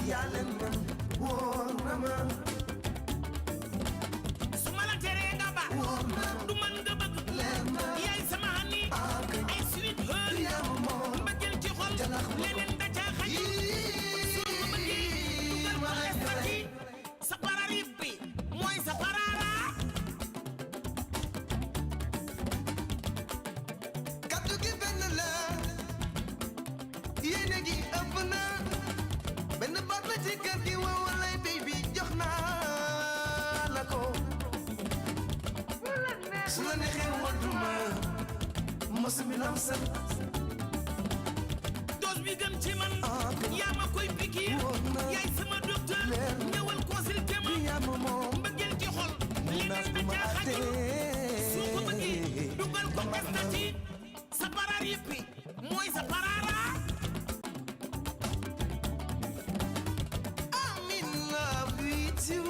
yaa leen mën wóor na ma su ma la teree nga ba wóor na du man nga bëgg leer na yaay sama hani ay sweet heart yaa ma moom mbëggeel ci xol leneen da caa xaj soo ko bëggee dugal ko estati sa pararib bi mooy sa parara kaddu gi benn la yéene gi ëpp na benn baat la ci kër gi waaw walay baby jox naa la ko su la neexee wodduma mos mi lam sal dose bi gën ci man yaa ma koy pikiir yaay sama docteur ñëwal consulté ma yaa ma moom mbëggeel ci xol leneen da caa xajul soo ko bëggee dugal ko estati sa pararib bi mooy sa parara I'm in love with you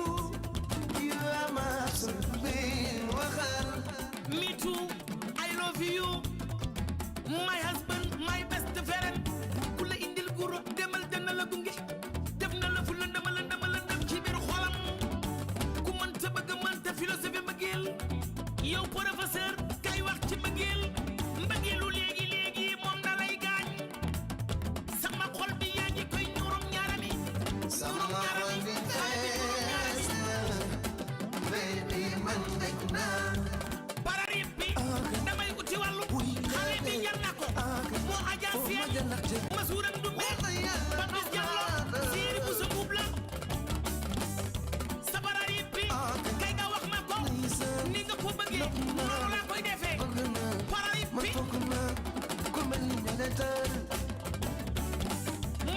you are my absolute waxal Me too, I love you. My husband, my best friend. Ku la indil guro demal dana la gunge. Def na la fu lëndëm ci biir xolam. Ku mënta bëgg mënta philosophie mbëggeel. Yow professeur kay wax ci mbëggeel. Mbëggeelu léegi moom da lay gaañ. Sama xol bi yaa ngi koy ñuurum ñaarami. sama xol bi fees na baby man dégg naa Pararib bi damay uti wàllu xale bi jar na ko moo ajaa seen masuuram du mel Papis Diallo séeri bu sa buub la sa pararib bi kay nga wax ma ko ni nga ko bëggee noonu laa koy defee pararib bi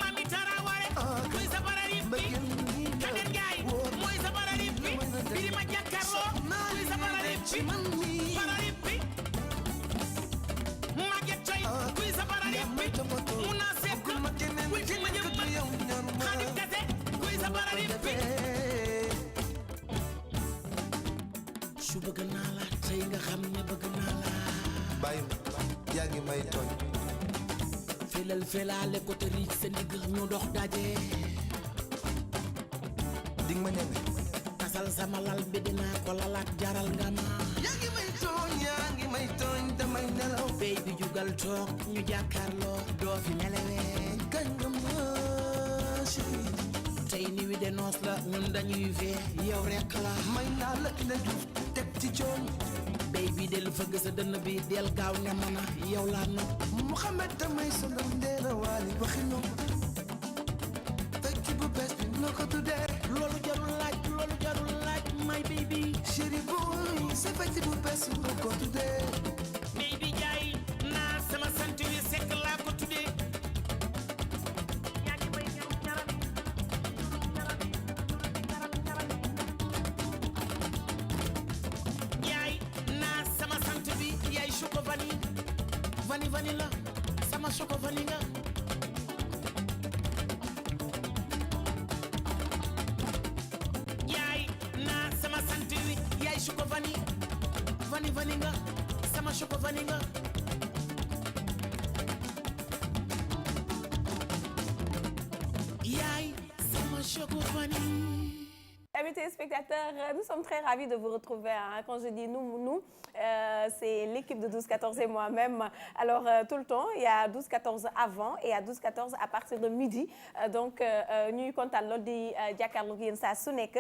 Mami Taraware mooy sa pararib bi Kader Njaay mooy sa pararib bi Birima Jàkkarloo mooy sa pararib bi pararib bi Maguette Coy kuy sa pararib bi Muna Seck kuy fi ma jëm man Xaadim Kase kuy sa pararib bi su bëgg naa la tey nga xam ne bëgg naa la bàyyi ma yaa ngi may tooñ felal felaale ko te riij sa ndigg ñu dox daje dig ma ñeme tasal sama lal bi dinaa ko lalaat jaral nga ma yaa ngi may tooñ damay nelaw béy bi jugal toog ñu jàkkaarloo doo fi nelewee kañ nga ma chérie tey ni wi de noos la ñun dañuy fee yow rekk la may naa la ina juuf teg ci cooñ béy bi del fëgg sa dënn bi del gaaw ne mën a yow laa nopp Mouhamed damay sonal ndeela waali waxi nopp fekk bu bees bi noo ko tuddee loolu jarul laaj my baby chérie boy sa fekk bu bees noo ko tuddee baby jaay naa sama sant wi sekk laa ko tuddee yaa ngi may ñarami yaay naa sama sant bi yaay choco vanille la sama choco vanille nga yaay naa sama sant wi yaay choco vanille nga sama choco vanille nga yaay sama choco vanille. Amis téléspectateurs, nous sommes très ravis de vous retrouver. Hein. Quand je dis nous, c'est l'équipe de 12-14 et moi-même. Alors, tout le temps, il y a 12-14 avant et à 12-14 à partir de midi. Donc, ñuy kontaan lool di jàkkaarloo ak yéen saa su nekk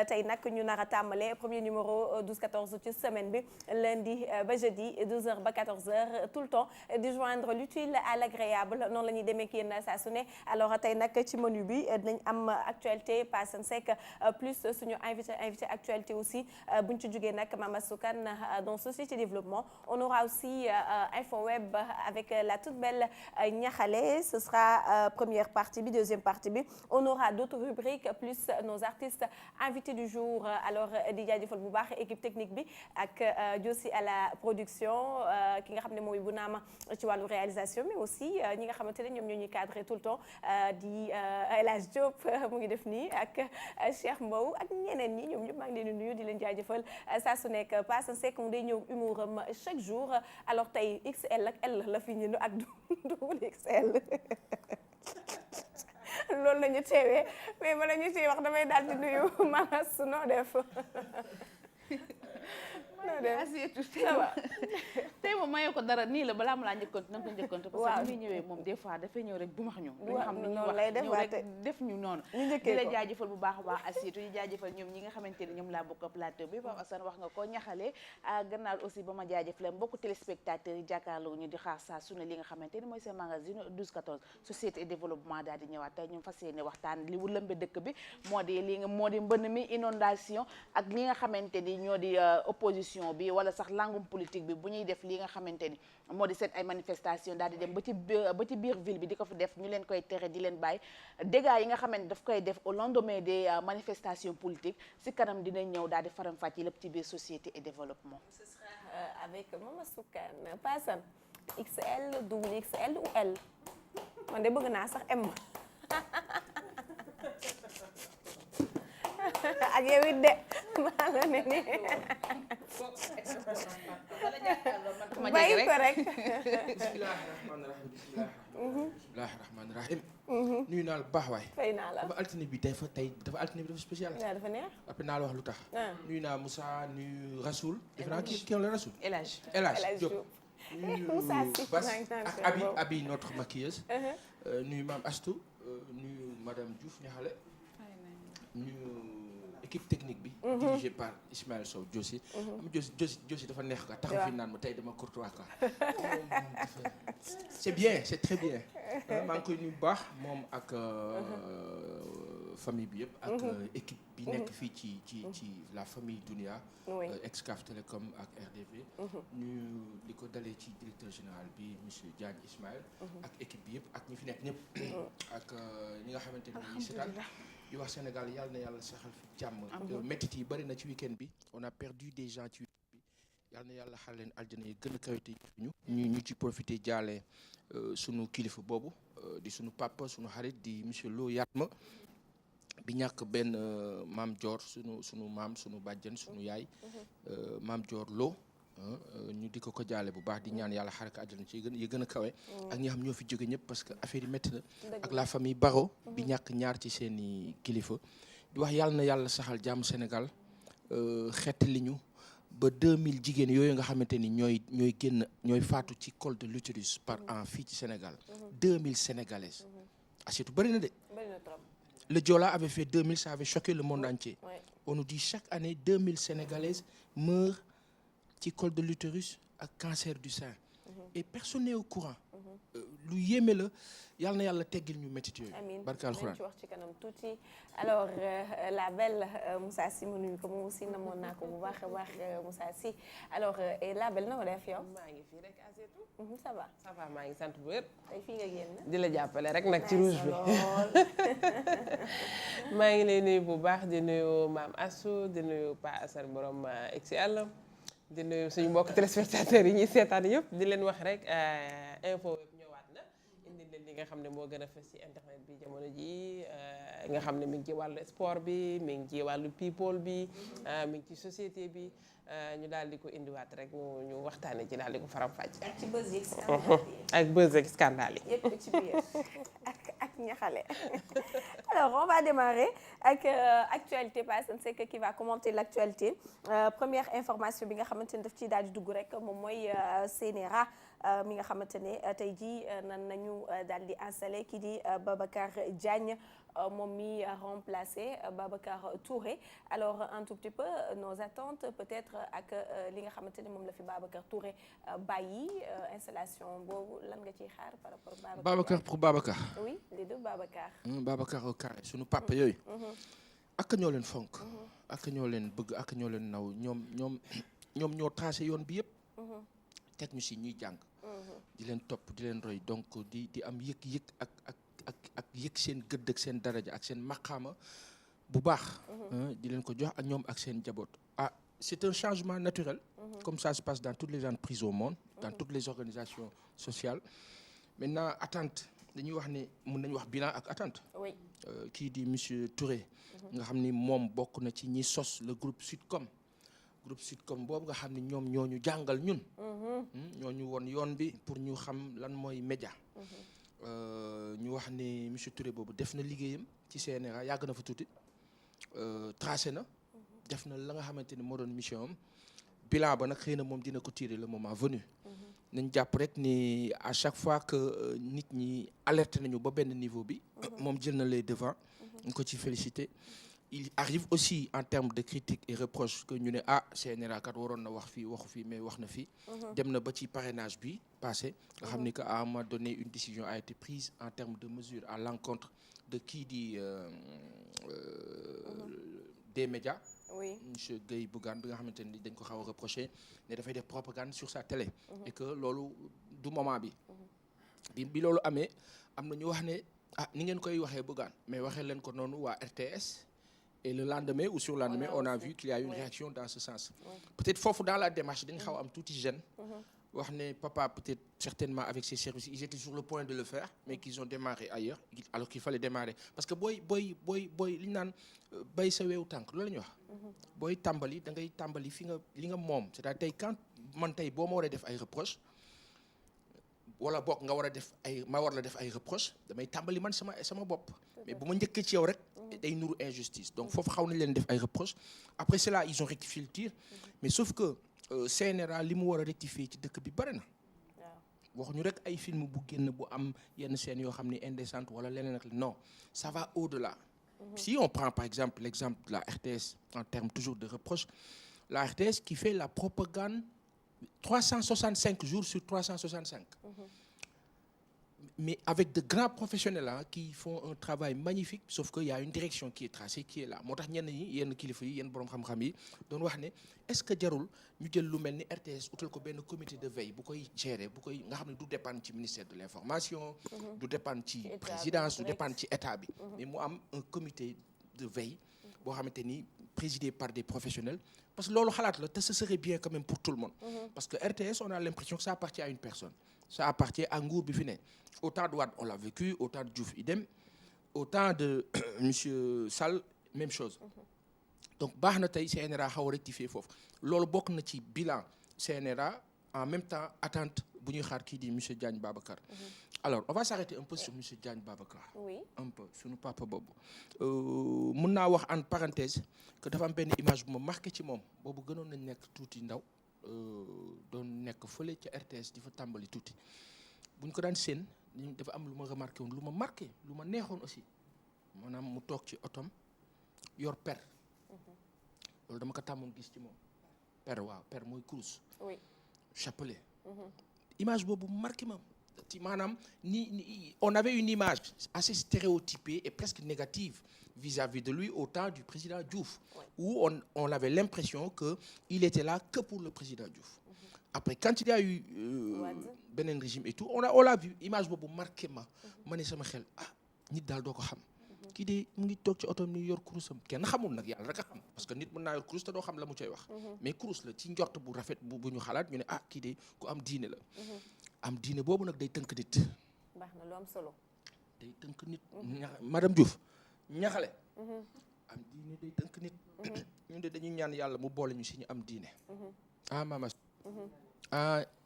tey nag ñu nar a tàmbale premier numéro 12-14 ci semaine bi lundi ba jeudi 12h ba 14h tout le temps di joindre l'utile à l'agréable noonu la ñuy demee ak yéen saa su ne. Alors, tey nag ci menu bi dinañ am actualité Passe Seck plus suñu invité actualité aussi buñ ci jógee nag Mama Soukane dans Société Développement. On aura aussi Info Web avec la toute belle Niakhale. Ce sera première partie bi, deuxième partie bi. On aura d'autres rubriques plus nos artistes invités du jour. Alors di jaajëfal bu baax équipe technique bi ak Diossi à la production ki nga xam ne mooy bu naama ci wàllu réalisation mais aussi ñi nga xamante ne ñoom ñoo ñuy cadré tout le temps di El Hadj Diop mu ngi def nii ak Cheikh Mbow ak ñeneen ñi ñoom ñëpp maa ngi leen di nuyu di leen jaajëfal saa su nekk Passe Seck mu day ñëw humour am chaque jour alors tey XL ak L la fi ñu ak double XL loolu la ñu teewee mais bala ñu ciy wax damay daal di nuyu Mama Su noo def. tey moom mayoo ko dara nii la balaa ma laa njëkkoonte na nga ko njëkkoonte parce que ni muy ñëwee moom des fois dafay ñëw rek bu max ñu nga xam ne ñuy wax ñëw rek def ñu noonu di la jaajëfal bu baax a baax Asietu di jaajëfal ñoom ñi nga xamante ne ñoom laa bokk plateau bi Pape Assane wax nga ko ñaxale gannaaw aussi ba ma jaajëfale mbokku téléspectateurs yi jàkkaarloo ñu di xaar saa su ne li nga xamante ni mooy seen magazine 12-14 société et développement daal di ñëwaat tey ñu fas yéene waxtaan li wu lëmbe dëkk bi moo di li nga moo di mbënn mi inondation ak li nga xamante ni ñoo di opposition bi wala sax langum politique bi bu ñuy def li nga xamante ni moo di seen ay manifestation daal di dem ba ci biir ville bi di ko fa def ñu leen koy tere di leen bàyyi dégâts yi nga xamante ni daf koy def au lendemain des manifestations politiques si kanam dinañ ñëw daal di faram-fàcce lépp ci biir société et développement. Ce sera avec Mama Soukane Passan XL double XL ou L man de bëgg naa sax M. ak yow it de maa la ne nii bàyyi ko rek. bismillahi rahmaani rahim nuyu naa la bu baax waay. fay naa la dafa altine bi dafa spécial. waaw dafa neex. après naa la wax lu tax. nuyu naa Moussa nuyu Rasoul. defe naa kii la Rasoul. El Hadj Diop. nuyu Bas ak Abi notre maquilleuse. nuyu Mame Astou nuyu madame Diouf Niakhale. nuyu équipe technique bi. dirigée par Ismaël Sow Diossi. am Diossi dafa neex quoi taxaw fi naan ma tey dama courtois quoi. c'est bien c'est très bien. maa ngi koy nuyu bu baax moom ak famille bi yëpp. ak équipe bi nekk fii ci la famille Dunia. Excaf Télécom ak RDV. ñu di ko dalee ci directeur général bi monsieur Diagne Ismaël. ak équipe bi yëpp ak ñi fi nekk ñëpp. ak ñi nga xamante ne nii seetaan di wax Sénégal yàlla na yàlla saxal fi jàmm. métit yi bëri na ci week-end bi on a perdu des gens ci week-end bi yàlla na yàlla xal leen aljana yi gën a kawite ñu ci profité jaale sunu kilifa boobu di sunu papa sunu xarit di monsieur Lo Yatma bi ñàkk benn maam Dior sunu maam sunu bàjjen sunu yaay maam Dior Lo ñu di ko jaale bu baax di ñaan yàlla xare ko àjjana ci yi gën a kawe ak ñi xam ñoo fi jóge ñëpp parce que affaire yi métti na ak la famille Baro bi ñàkk ñaar ci seeni kilifa di wax yàlla na yàlla saxal jàmm Sénégal xett li ñu ba 2000 jigéen yooyu nga xamante ni ñooy faatu ci col de l'utérus par an fii ci Sénégal 2000 sénégalaises Asietu bëri na de le Joola avait fait 2000 ça avait choqué le monde entier on nous dit chaque année 2000 sénégalaises meurent ci col de l'utérus ak cancer du sein et personne n'est au courant lu yéeme la yàlla na yàlla teggil ñu métit yooyu amiin barka alxuraan ci wax ci kanam tuuti alors la belle Moussa Sy ma nuyu ko moom aussi namoon naa ko bu baax a baax Moussa Sy alors la belle na ma def yow. maa ngi fii rek Asietu. ça va. ça va maa ngi sant bu wér. tey fii nga génn. di la jàppale rek nag ci rouge bi. maa ngi lay nuyu bu baax di nuyu Mame Assou di nuyu Pa Assane borom XL di nuyu suñu mbokk téléspectateurs yi ñuy seetaan yëpp di leen wax rek info ñëwaat na indi leen li nga xam ne moo gën a fës ci internet bi jamono ji nga xam ne mi ngi ci wàllu sport bi mi ngi ci wàllu people bi mi ngi ci société bi ñu daal di ko indiwaat rek ñu waxtaanee ci daal di ko faram-fàcce. ak ci buzz yeeg scandale yi. ak buzz yeeg scandale yi. yëpp ci biir ak ñaxale. alors on va démarrer ak actualité Passan Seck qui va commenter l'actualité première information bi nga xamante ne daf ciy daal di dugg rek moom mooy CNRA mi nga xamante ne tey jii nan nañu daal di installé kii di Babacar Diagne moom mi remplacé Babacar Touré alors un tout petit peu nos attentes peut-être ak li nga xamante ne moom la fi Babacar Touré bàyyi installation boobu lan nga ciy xaar par rapport à Babacar pour Babacar. oui les deux Babacar. Babacar au carré sunu papa yooyu. ak ñoo leen fonk. ak ñoo leen bëgg ak ñoo leen naw ñoom ñoo tracé yoon bi yëpp. teg ñu si ñuy jàng. di leen topp di leen roy donc di am yëg-yëg ak yëg seen gëdd ak seen daraja ak seen maqaama bu baax. di leen ko jox ak ñoom ak seen jaboot. C'est un changement naturel. Comme ça se passe dans toutes les entreprises au monde. Dans toutes les organisations sociales. Maintenant attente dañuy wax ne mën nañu wax bilan ak attente. oui kii di monsieur Touré. nga xam ni moom bokk na ci ñi sos le groupe Sudcom. groupe Sudcom boobu nga xam ni ñoom ñoo ñu jàngal ñun. ñoo ñu won yoon bi pour ñu xam lan mooy média. ñu wax ne monsieur Touré boobu def na liggéeyam ci CNRA yàgg na fa tuuti tracé na def na la nga xamante ni moo doon mission am bilan ba nag xëy na moom dina ko tirer le moment venu nañ jàpp rek ni à chaque fois que nit ñi alerté nañu ba benn niveau bi moom jël na les devants ñu ko ci félicité il arrive aussi en termes de critiques et reproches que ñu ne CNRA kat waroon na wax fii waxu fii mais wax na fii dem na ba ci parrainage bi passé nga xam ni que à un moment donné une décision a été prise en termes de mesures à l'encontre de kii di des médias monsieur Guèye Bougane bi nga xamante ni dañ ko xaw a reproché ne dafay def propagande sur sa télé et que loolu du moment bi loolu amee am na ñu wax ne ni ngeen koy waxee Bougane mais waxee leen ko noonu waa RTS et le lendemain ou sur le lendemain on a vu qu'il y a eu une réaction dans ce sens peut-être foofu dans la démarche dañ xaw am tuuti gêne wax ne papa peut-être certainement avec ses services ils étaient sur le point de le faire mais qu'ils ont démarré ailleurs alors qu'il fallait démarrer parce que booy li ñu naan bay sa weewu tànk loolu la ñuy wax booy tàmbali da ngay tàmbali li nga moom c'est-à-dire tey quand man tey boo ma war a def ay reproches wala bokk nga war a def ma war la def ay reproches damay tàmbali man sama bopp mais bu ma njëkkee ci yow rek day nuru injustice donc foofu xaw nañ leen def ay reproches après cela ils ont rectifié le tir mais sauf que CNRA li mu war a rectifier ci dëkk bi bari na waxuñu rek ay film bu génn bu am yenn scènes yoo xam ne indécentes wala leneen ak non ça va au-delà si on prend par exemple l'exemple de la RTS en termes toujours de reproches la RTS qui fait la propagande 365 jours sur 365 mais avec de grands professionnels qui font un travail magnifique sauf que y a une direction qui est tracée qui est là moo tax ñenn ñi yenn kilifa yi yenn boroom xam-xam yi doon wax ne est-ce que jarul ñu jël lu mel ni RTS utal ko benn comité de veille bu koy gérer bu koy nga xam ne du dépendre ci ministère de l'information du dépendre ci présidence du dépendre ci état bi mais mu am un comité de veille boo xamante ni présidé par des professionnels parce que loolu xalaat la te ce serait bien quand même pour tout le monde parce que RTS on a l'impression que ça appartient à une personne ça appartient à nguur bi fi ne au temps de Wade on l'a vécu au temps de Diouf idem au temps de monsieur Sall même chose donc baax na tey CNRA xaw a rectifier foofu loolu bokk na ci bilan CNRA en même temps attente bu ñuy xaar kii di monsieur Diagne Babacar alors on va s'arrêter un peu sur monsieur Diagne Babacar un peu sunu papa boobu mun naa wax en parenthèse que dafa am benn image bu ma marqué ci moom boobu gënoon nañ nekk tuuti ndaw doon nekk fële ca RTS di fa tàmbali tuuti buñ ko daan seen dafa am lu ma remarqué woon lu ma marqué lu ma neexoon aussi maanaam mu toog ci otom yor per loolu dama ko tàmmoon gis ci moom per mooy kurus chapelet image boobu marqué ma ci maanaam on avait une image assez stéréotypée et presque négative vis-à-vis de lui au temps du président Diouf où on avait l'impression que il était là que pour le président Diouf après quand il y a eu beneen régime et tout on l'a vu image boobu marqué ma ne sama xel nit daal doo ko xam kii de mu ngi toog ci oto ni yor kurusam kenn xamul nag yàlla rek a xam parce que nit mën naa yor kurus te doo xam la mu cay wax mais kurus la ci njort bu rafet bu ñu xalaat ñu ne kii de ku am diine la am diine boobu nag day tënk nit baax na lu am solo day tënk nit madame Diouf ñaxale am diine day tënk nit ñun de dañuy ñaan yàlla mu boole ñu si ñu am diine mama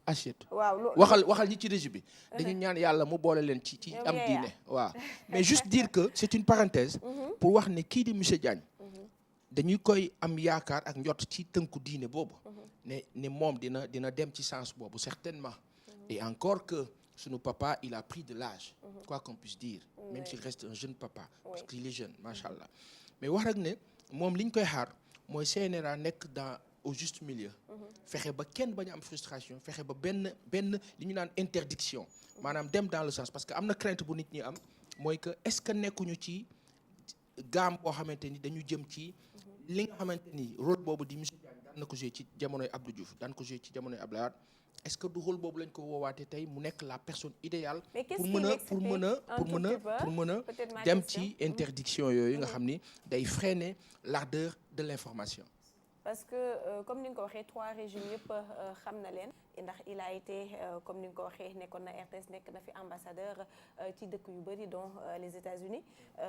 assiette waaw waxal ñi ci régie bi dañu ñaan yàlla mu boole leen ci am diine waaw mais juste dire que c'est une parenthèse pour wax ne kii di monsieur Diagne dañuy koy am yaakaar ak njot ci tënku diine boobu ne moom dina dem ci sens boobu certainement et encore que sunu papa il a pris de l'âge quoi qu'on puisse dire même s'il reste un jeune papa parce qu'il est jeune machallah mais wax rek ne moom li ñu koy xaar mooy CNRA nekk au juste milieu fexe ba kenn bañ a am frustration fexe ba benn li ñu naan interdiction maanaam dem dans le sens parce que am na crainte bu nit ñi am mooy que est-ce que nekkuñu ci gaam boo xamante ni dañu jëm ci li nga xamante ni rôle boobu di monsieur Diagne daan na ko jouer ci jamonoy Abdou Diouf daan ko jouer ci jamonoy Abdoulaye Wade est-ce que du rôle boobu lañ ko woowaatee tey mu nekk la personne idéale pour mën a dem ci interdiction yooyu nga xam ni day freiner l'ardeur de l'information parce que comme ni nga ko waxee 3 régimes yëpp xam na leen ndax il a été comme ni nga ko waxee nekkoon na RTS nekk na fi ambassadeur ci dëkk yu bëri dont les États-Unis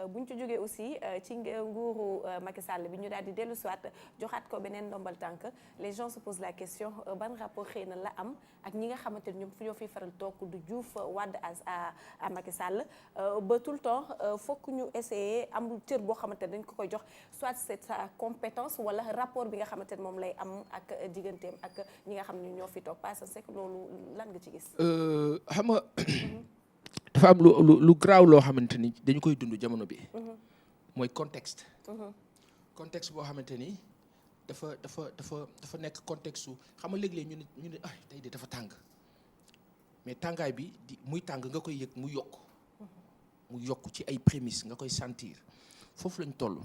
bu ñu ci jógee aussi ci nguuru Macky Sall bi ñu daal di dellu soit joxaat ko beneen ndombal tànk les gens se posent la question ban rapport xëy na la am ak ñi nga xamante ni ñoom fu ñoo fiy faral toog du Diouf Wade à Macky Sall ba tout le temps fokk ñu essayer am cër boo xamante ne dañ ko koy jox soit c'est sa compétence wala rapport bi nga xamante ne moom lay am ak digganteem ak ñi nga xam ne ñoo fi toog parce que loolu lan nga ci gis. xam nga dafa am lu graaw loo xamante ni dañu koy dund jamono bi. mooy contexte. contexte boo xamante ni dafa nekk contexte su xam nga léeg-léeg ñu ne ah tey de dafa tàng mais tàngaay bi muy tàng nga koy yëg mu yokk ci ay prémices nga koy sentir foofu lañ toll.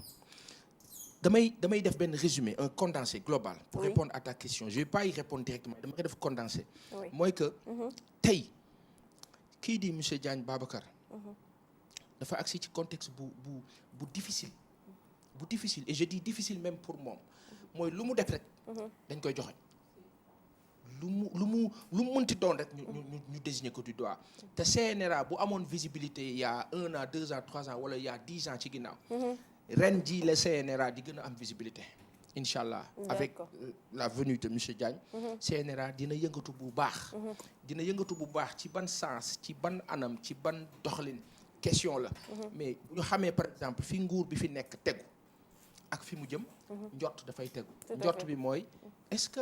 damay def benn résumé un condensé global pour répondre à ta question je vais pas y répondre directement damay def condensé mooy que tey kii di monsieur Diagne Babacar dafa agsi ci contexte bu difficile et je dis difficile même pour moom mooy lu mu def rek dañ koy joxe lu mu mënti doon rek ñu désigner ko du doigt te CNRA bu amoon visibilité il y a 1 an 2 ans 3 ans wala il y a 10 ans ci ginnaaw ren jii la CNRA di gën a am visibilité incha allah avec la venue de monsieur Diagne CNRA dina yëngatu bu baax ci ban sens ci ban anam ci ban doxalin question la mais bu ñu xamee par exemple fi nguur bi fi nekk tegu ak fi mu jëm njort dafay tegu njort bi mooy est-ce que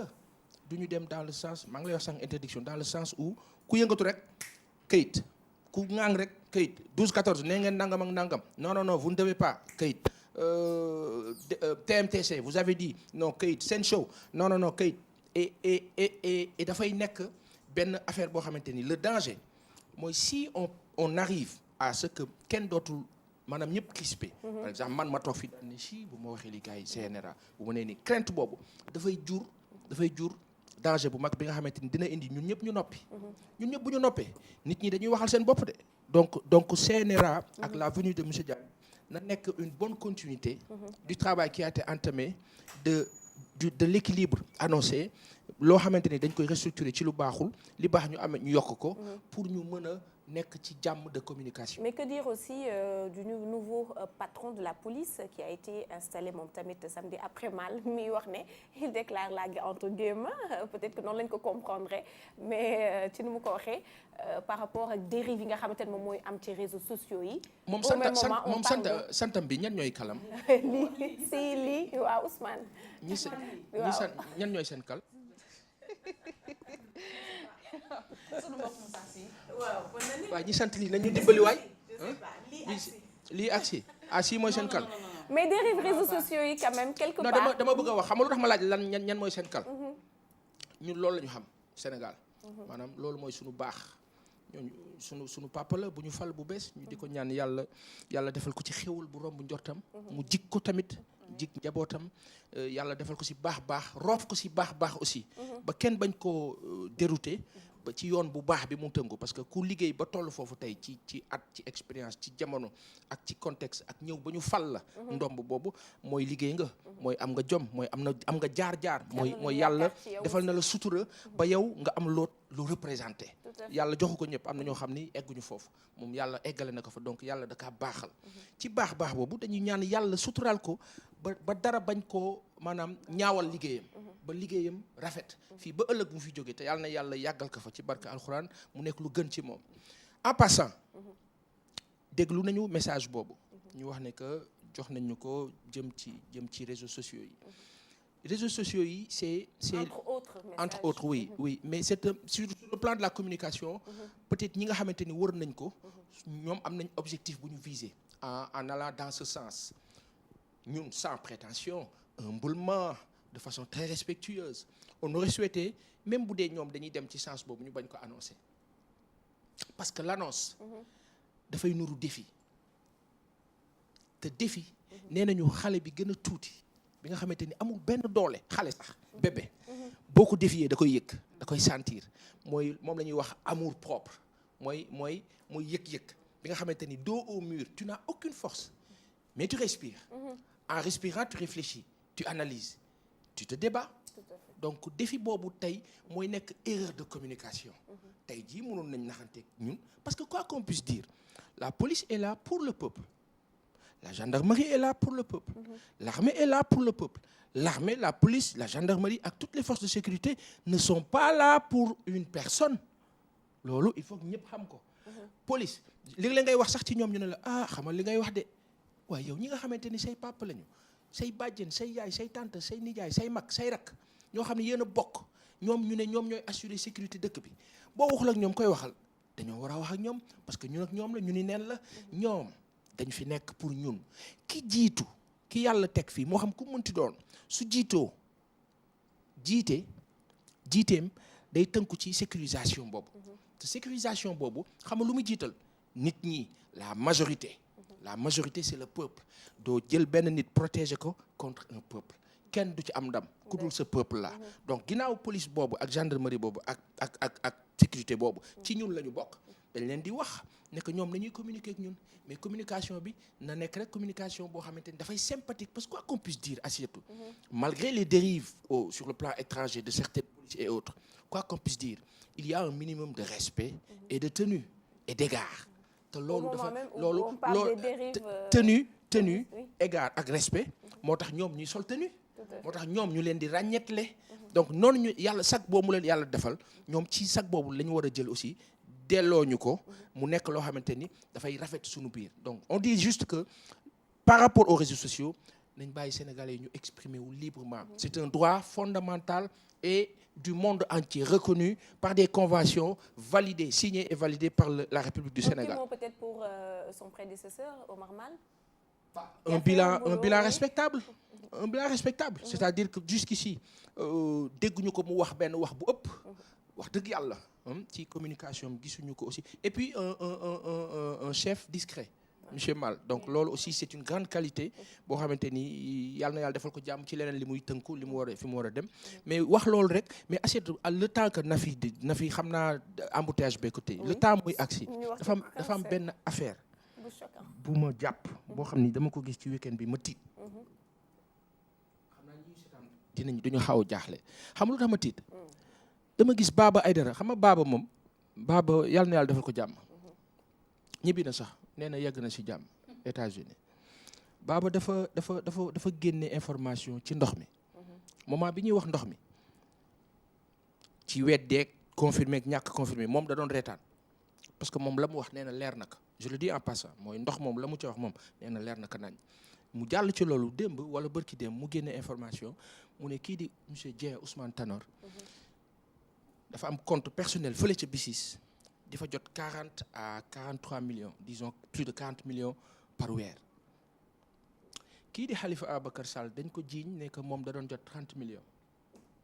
du ñu dem dans le sens maa ngi lay wax sànq interdiction dans le sens où ku yëngatu rek këyit ku ŋaang rek këyit 12 14 nee ngeen nangam ak nangam non vous ne devez pas këyit TMTC vous avez dit non këyit Sen Show non këyit et dafay nekk benn affaire boo xamante ni le danger mooy si on arrive à ce que kenn dootul maanaam ñëpp crispé par exemple man ma toog fi daal ni si bu ma waxee li gars yi CNRA bu ma nee ni crainte boobu dafay jur danger bu mag bi nga xamante ni dina indi ñun ñëpp ñu noppi ñun ñëpp bu ñu noppee nit ñi dañuy waxal seen bopp de donc CNRA ak la venue de monsieur Diagne na nekk une bonne continuité du travail qui a été entamé de l'équilibre annoncé loo xamante ni dañ koy restructurer ci lu baaxul li baax ñu amee ñu yokk ko pour ñu mën a nekk ci jàmm de communication. Mais que dire aussi du nouveau patron de la police qui a été installé moom tamit samedi après mal mi wax ne il déclare la guerre entre guillemets peut-être que noonu lañ ko comprendre mais ci nu mu ko waxee par rapport ak dérive yi nga xamante ne moom mooy am ci réseaux sociaux yi. moom santam bi ñan ñooy kalam. lii waaw Ousmane. ñan ñooy seen kal. waaw ñi sant lii nañu dimbali waay lii agsi si mooy seen kal mais dérive réseaux sociaux yi quand même quelque part non dama bëgg a wax xam nga lu tax ma laaj lan ñan mooy seen kal ñun loolu la ñu xam Sénégal maanaam loolu mooy suñu baax ñooñu suñu papa la bu ñu fal bu bees ñu di ko ñaan yàlla defal ko ci xéwal bu romb njortam mu jik ko tamit jik njabootam yàlla defal ko si baax roof ko si baax aussi ba kenn bañ koo dérouté ba ci yoon bu baax bi mu tëngu parce que ku liggéey ba toll foofu tey ci at ci expérience ci jamono ak ci contexte ak ñëw ba ñu fal la ndomb boobu mooy liggéey nga mooy am nga jom mooy am nga jaar-jaar mooy yàlla defal na la sutura ba yow nga am loo représenté yàlla joxu ko ñëpp am na ñoo xam ni egguñu foofu moom yàlla eggale na ko fa donc yàlla da kaa baaxal ci baax boobu dañuy ñaan yàlla suturaal ko ba dara bañ koo maanaam ñaawal liggéeyam ba liggéeyam rafet fii ba ëllëg mu fi jógee te yàlla na yàlla yàggal ko fa ci barke alxuraan mu nekk lu gën ci moom en passant déglu nañu message boobu ñu wax ne que jox nañu ko jëm ci réseaux sociaux yi c'est entre autres oui mais c'est sur le plan de la communication peut-être ñi nga xamante ni wër nañ ko ñoom am nañ objectif bu ñu viser en allant dans ce sens ñun sans prétention humblement de façon très respectueuse on aurait souhaité même bu dee ñoom dañuy dem ci sens boobu ñu bañ ko annoncer parce que l'annonce dafay nuru défi te défi nee nañu xale bi gën a tuuti bi nga xamante ni amul benn doole xale sax bébé boo ko défier da koy yëg da koy sentir moom la ñuy wax amour propre mooy yëg-yëg bi nga xamante ni dos au mur tu n'as aucune force mais tu respires en respirant tu réfléchis tu analyses tu te débats donc défi boobu tey mooy nekk erreur de communication tey jii mënoon nañ naxanteeg ñun parce que quoi qu'on puisse dire la police est là pour le peuple, la gendarmerie est là pour le peuple, l'armée est là pour le peuple. L'armée, la police, la gendarmerie ak toutes les forces de sécurité ne sont pas là pour une personne. loolu il faut que ñëpp xam ko. police léeg-léeg ngay wax sax ci ñoom ñu ne la ah xamal li ngay wax de waaye yow ñi nga xamante ni say papa lañu say bàjjen say yaay say tante say nijaay say mag say rak ñoo xam ne yéen a bokk ñoom ñu ne ñoom ñooy assurer sécurité dëkk bi boo waxul ak ñoom koy waxal dañoo war a wax ak ñoom parce que ñun ak ñoom la ñu ni neen la ñoom dañ fi nekk pour ñun ki jiitu ki yàlla teg fii moo xam ku mënti doon su jiitoo jiiteem day tënku ci sécurisation boobu te sécurisation boobu xam nga lu muy jiital nit ñi la majorité c'est le peuple doo jël benn nit protéger ko contre un peuple kenn du ci am ndam ku dul ce peuple là donc ginnaaw police boobu ak gendarmerie boobu ak sécurité boobu ci ñun la ñu bokk dañ leen di wax ne que ñoom nañuy communiquer ak ñun mais communication bi na nekk rek communication boo xamante ni dafay sympathique parce que quoi qu'on puisse dire Assietou malgré les dérives sur le plan étranger de certaines polices et autres quoi qu'on puisse dire il y a un minimum de respect et de tenue et d'égard te loolu dafa loolu tenue égard ak respect moo tax ñoom ñuy sol tenue moo tax ñoom ñu leen di ràññetle donc noonu ñu yàlla sag boobu mu leen yàlla defal ñoom ci sag boobu la ñu war a jël aussi delloo ñu ko mu nekk loo xamante ni dafay rafet suñu biir donc on dit juste que par rapport aux réseaux sociaux nañ bàyyi Sénégalais yi ñu exprimer wu librement c'est un droit fondamental et du monde entier reconnu par des conventions validées, signées et validées par la République du Sénégal. Peut-être pour son prédécesseur, Omar Mal. Un bilan respectable. Un bilan respectable. C'est-à-dire que jusqu'ici, dégguñu ko mu wax benn wax bu ëpp. wax dëgg yàlla ci communication gisuñu ko aussi. Et puis un chef discret. Monsieur Mal donc loolu aussi c'est une grande qualité boo xamante ni yàlla na yàlla defal ko jàmm ci leneen li muy tënku li mu war a fi mu war a dem mais wax loolu rek mais Assietou le temps que na fi xam naa embouteillage ba côté le temps muy agsi dafa am benn affaire bu ma jàpp boo xam ni dama ko gis ci week-end bi ma tiit xam naa ñuy seetaan dañu xaw a jaaxle xam lu tax ma tiit dama gis Baba Aïdara xam nga Baba yàlla na yàlla defal ko jàmm ñibbi na sax nee na yegg na ci jàmm États-Unis Baba dafa génne information ci ndox mi moment bi ñuy wax ndox mi ci weddeeg confirmé ak ñàkk confirmé moom da doon reetaan parce que moom la mu wax nee na leer na ko je le dis en passant mooy ndox moom la mu ci wax moom nee na leer na ko nañ mu jàll ci loolu démb wala bërki démb mu génne information mu ne kii di monsieur Dieng Ousmane Tanor dafa am compte personnel fële ca BICIS di fa jot 40 à 43 millions disons plus de 40 millions par weer kii di Khalifa Ababacar Sall dañ ko jiiñ ne que moom da doon jot 30 millions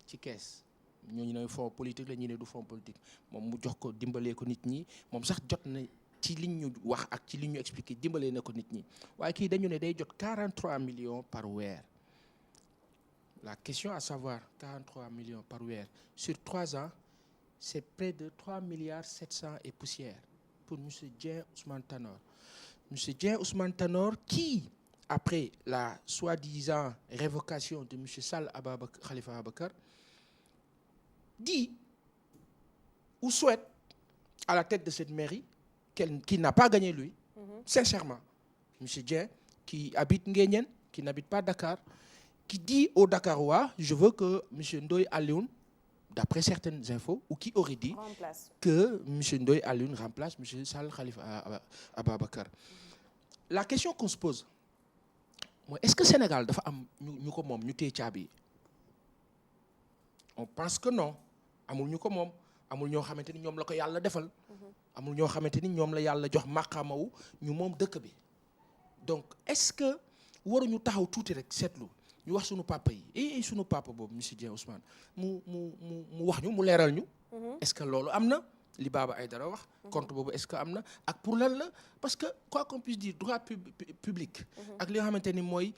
ci kees ñooñu ne fonds politique la ñu ne du fonds politique moom mu jox ko dimbalee ko nit ñi moom sax jot na ci liñ ñu wax ak ci liñ ñu expliqué dimbalee na ko nit ñi waaye kii dañu ne day jot 43 millions par weer la question à savoir 43 millions par weer sur 3 ans c'est près de 3 milliards 700 et poussière pour M. Dieng Ousmane Tanor. M. Dieng Ousmane Tanor qui, après la soi-disant révocation de M. Sall Khalifa Ababacar, dit ou souhaite à la tête de cette mairie qu'il n'a pas gagné lui, sincèrement. M. Dieng qui habite Nguéniène, qui n'habite pas Dakar, qui dit aux Dakarois, je veux que M. Ndoye Alioune d'après certaines infos, ou qui aurait dit que M. Ndoye Alioune remplace M. Sall Khalifa Ababacar. La question qu'on se pose, mooy est-ce que Sénégal dafa am ñu ko moom ñu téye caabi yi on pense que non amul ñu ko moom amul ñoo xamante ni ñoom la ko yàlla defal amul ñoo xamante ni ñoom la yàlla jox màqaamawu ñu moom dëkk bi donc est-ce que waruñu taxaw tuuti rek seetlu ñu wax sunu papa yi sunu papa boobu monsieur Dieng Ousmane mu wax ñu mu leeral ñu. est-ce que loolu am na li Baba Aïdara wax. compte boobu est-ce que am na ak pour lan la parce que quoi qu'on puisse dire droit public. ak li nga xamante ni mooy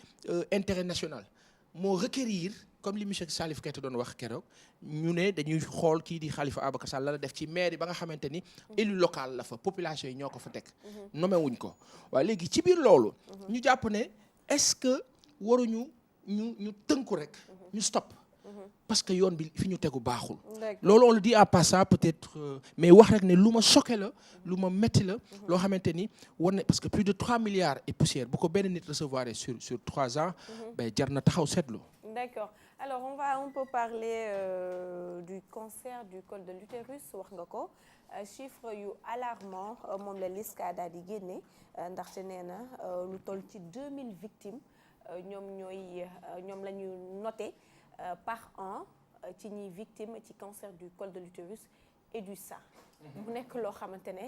intérêt national moo requérir comme li monsieur Salif Keita doon wax keroog ñu ne dañuy xool kii di Khalifa Ababacar Sall la def ci mairie ba nga xamante ni élu local la fa population yi ñoo ko fa teg. nommé wuñ ko waaye léegi ci biir loolu. ñu jàpp ne est-ce que waruñu. ñu tënku rek ñu stop parce que yoon bi fi ñu tegu baaxul. loolu on le dit en passant peut-être mais wax rek ne lu ma choqué la lu ma metti la loo xamante ni war na parce que plus de 3 milliards et poussière bu ko benn nit recevoir sur 3 ans ben jar na taxaw seetlu. D'accord. Alors on va un peu parler du cancer du col de l'utérus wax nga ko chiffre yu alarmant moom la LISCA daal di génne ndaxte nee na lu toll ci 2000 victimes ñoom la ñu noté par an ci ñuy victime ci cancer du col de l'utérus et du sein. mu nekk loo xamante ne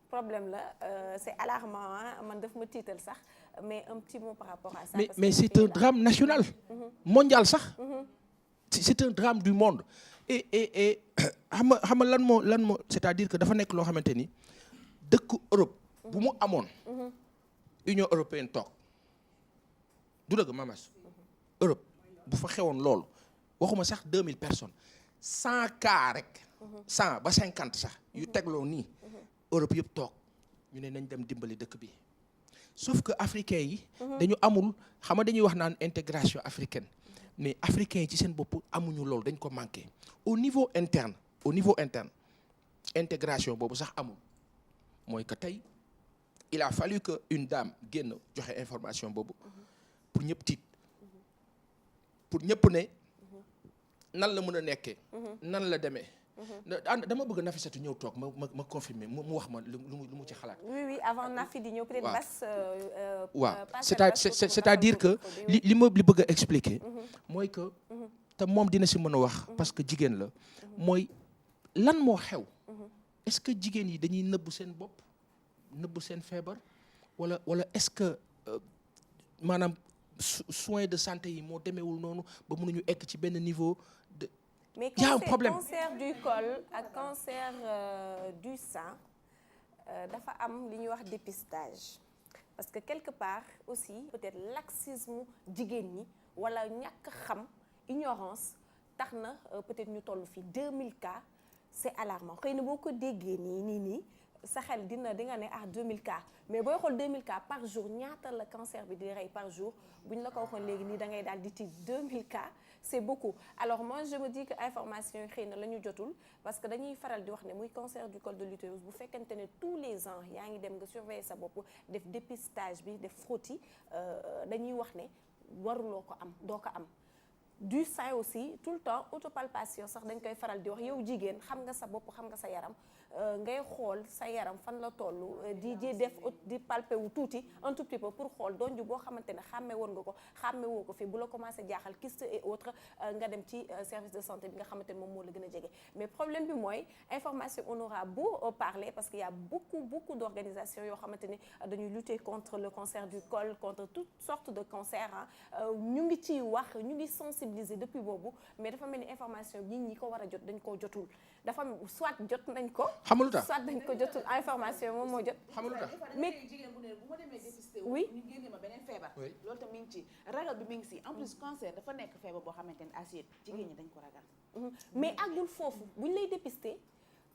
problème la c'est alarmant man daf ma tiital sax mais un petit mot par rapport à ça. mais c'est un drame national. mondial sax. c'est un drame du monde. et xam nga lan moo c'est-à-dire que dafa nekk loo xamante ni dëkku Europe. bu mu amoon. Union européenne toog. du dëgg Mamas. Europe bu fa xewoon loolu waxuma sax 2000 personnes 100 cas rek. 100 ba 50 sax yu tegloo nii. Europe yëpp toog ñu ne nañ dem dimbali dëkk bi sauf que africains yi. dañu amul xam nga dañuy wax naan intégration africaine mais africains yi ci seen bopp amuñu loolu dañ ko manqué au niveau interne intégration boobu sax amul mooy que tey il a fallu que une dame génn joxe information boobu pour ñëpp tiit pour ñëpp ne nan la mën a nekkee. nan la demee. dama bëgg Nafissatou ñëw toog ma confirmer mu wax ma lu mu ci xalaat. oui avant Nafi di ñëw peut-être Bass. waaw c'est-à-dire que li ma bëgg a expliquer. mooy que te moom dina si mën a wax parce que jigéen la mooy lan moo xew. est-ce que jigéen yi dañuy nëbb seen bopp nëbb seen feebar wala est-ce que maanaam soins de santé yi moo demeewul noonu ba mënuñu egg ci benn niveau de. mais y a un problème. cancer du col ak cancer du sein dafa am li ñuy wax dépistage parce que quelque part aussi peut-être laxisme jigéen ñi wala ñàkk xam ignorance tax na peut-être ñu toll fi 2000 cas c'est alarmant xëy na boo ko déggee nii sa xel di nga ne 2000 cas mais booy xool 2000 cas par jour ñaata la cancer bi di rey par jour bu ñu la ko waxoon léegi nii da ngay daal di tiit 2000 cas c'est beaucoup. Alors moi je me dis que information yi xëy na la ñu jotul parce que dañuy faral di wax ne muy cancer du col de l'utérus bu fekkente ne tous les ans yaa ngi dem nga surveiller sa bopp def dépistage bi def frottis dañuy wax ne waruloo ko am doo ko am. Du sein aussi tout le temps autopalpation sax dañ koy faral di wax yow jigéen xam nga sa bopp xam nga sa yaram ngay xool sa yaram fan la toll di palper wu tuuti un tout petit peu pour xool donju boo xamante ne xàmme woon nga ko xàmme woo ko fi bu la commencé jaaxal kyste et autres nga dem ci service de santé bi nga xamante ne moom moo la gën a jege mais problème bi mooy information on aura beau parler parce qu'il y a beaucoup d'organisations yoo xamante ni dañuy lutter contre le cancer du col contre toutes sortes de cancers ñu ngi ciy wax ñu ngi sensibiliser depuis boobu mais dafa mel ni information bi ñi ko war a jot dañ koo jotul dafa soit jot nañ ko. xamul tax soit dañ ko jotul information moom moo jot. xamul tax mais jigéen bu ne bu ma demee dépisté wu. oui ñu génne ma beneen feebar. loolu tam mi ngi ci ragal bi mi ngi si en plus cancer dafa nekk feebar boo xamante ne assiette jigéen ñi dañ ko ragal. mais àggul foofu bu ñu lay dépisté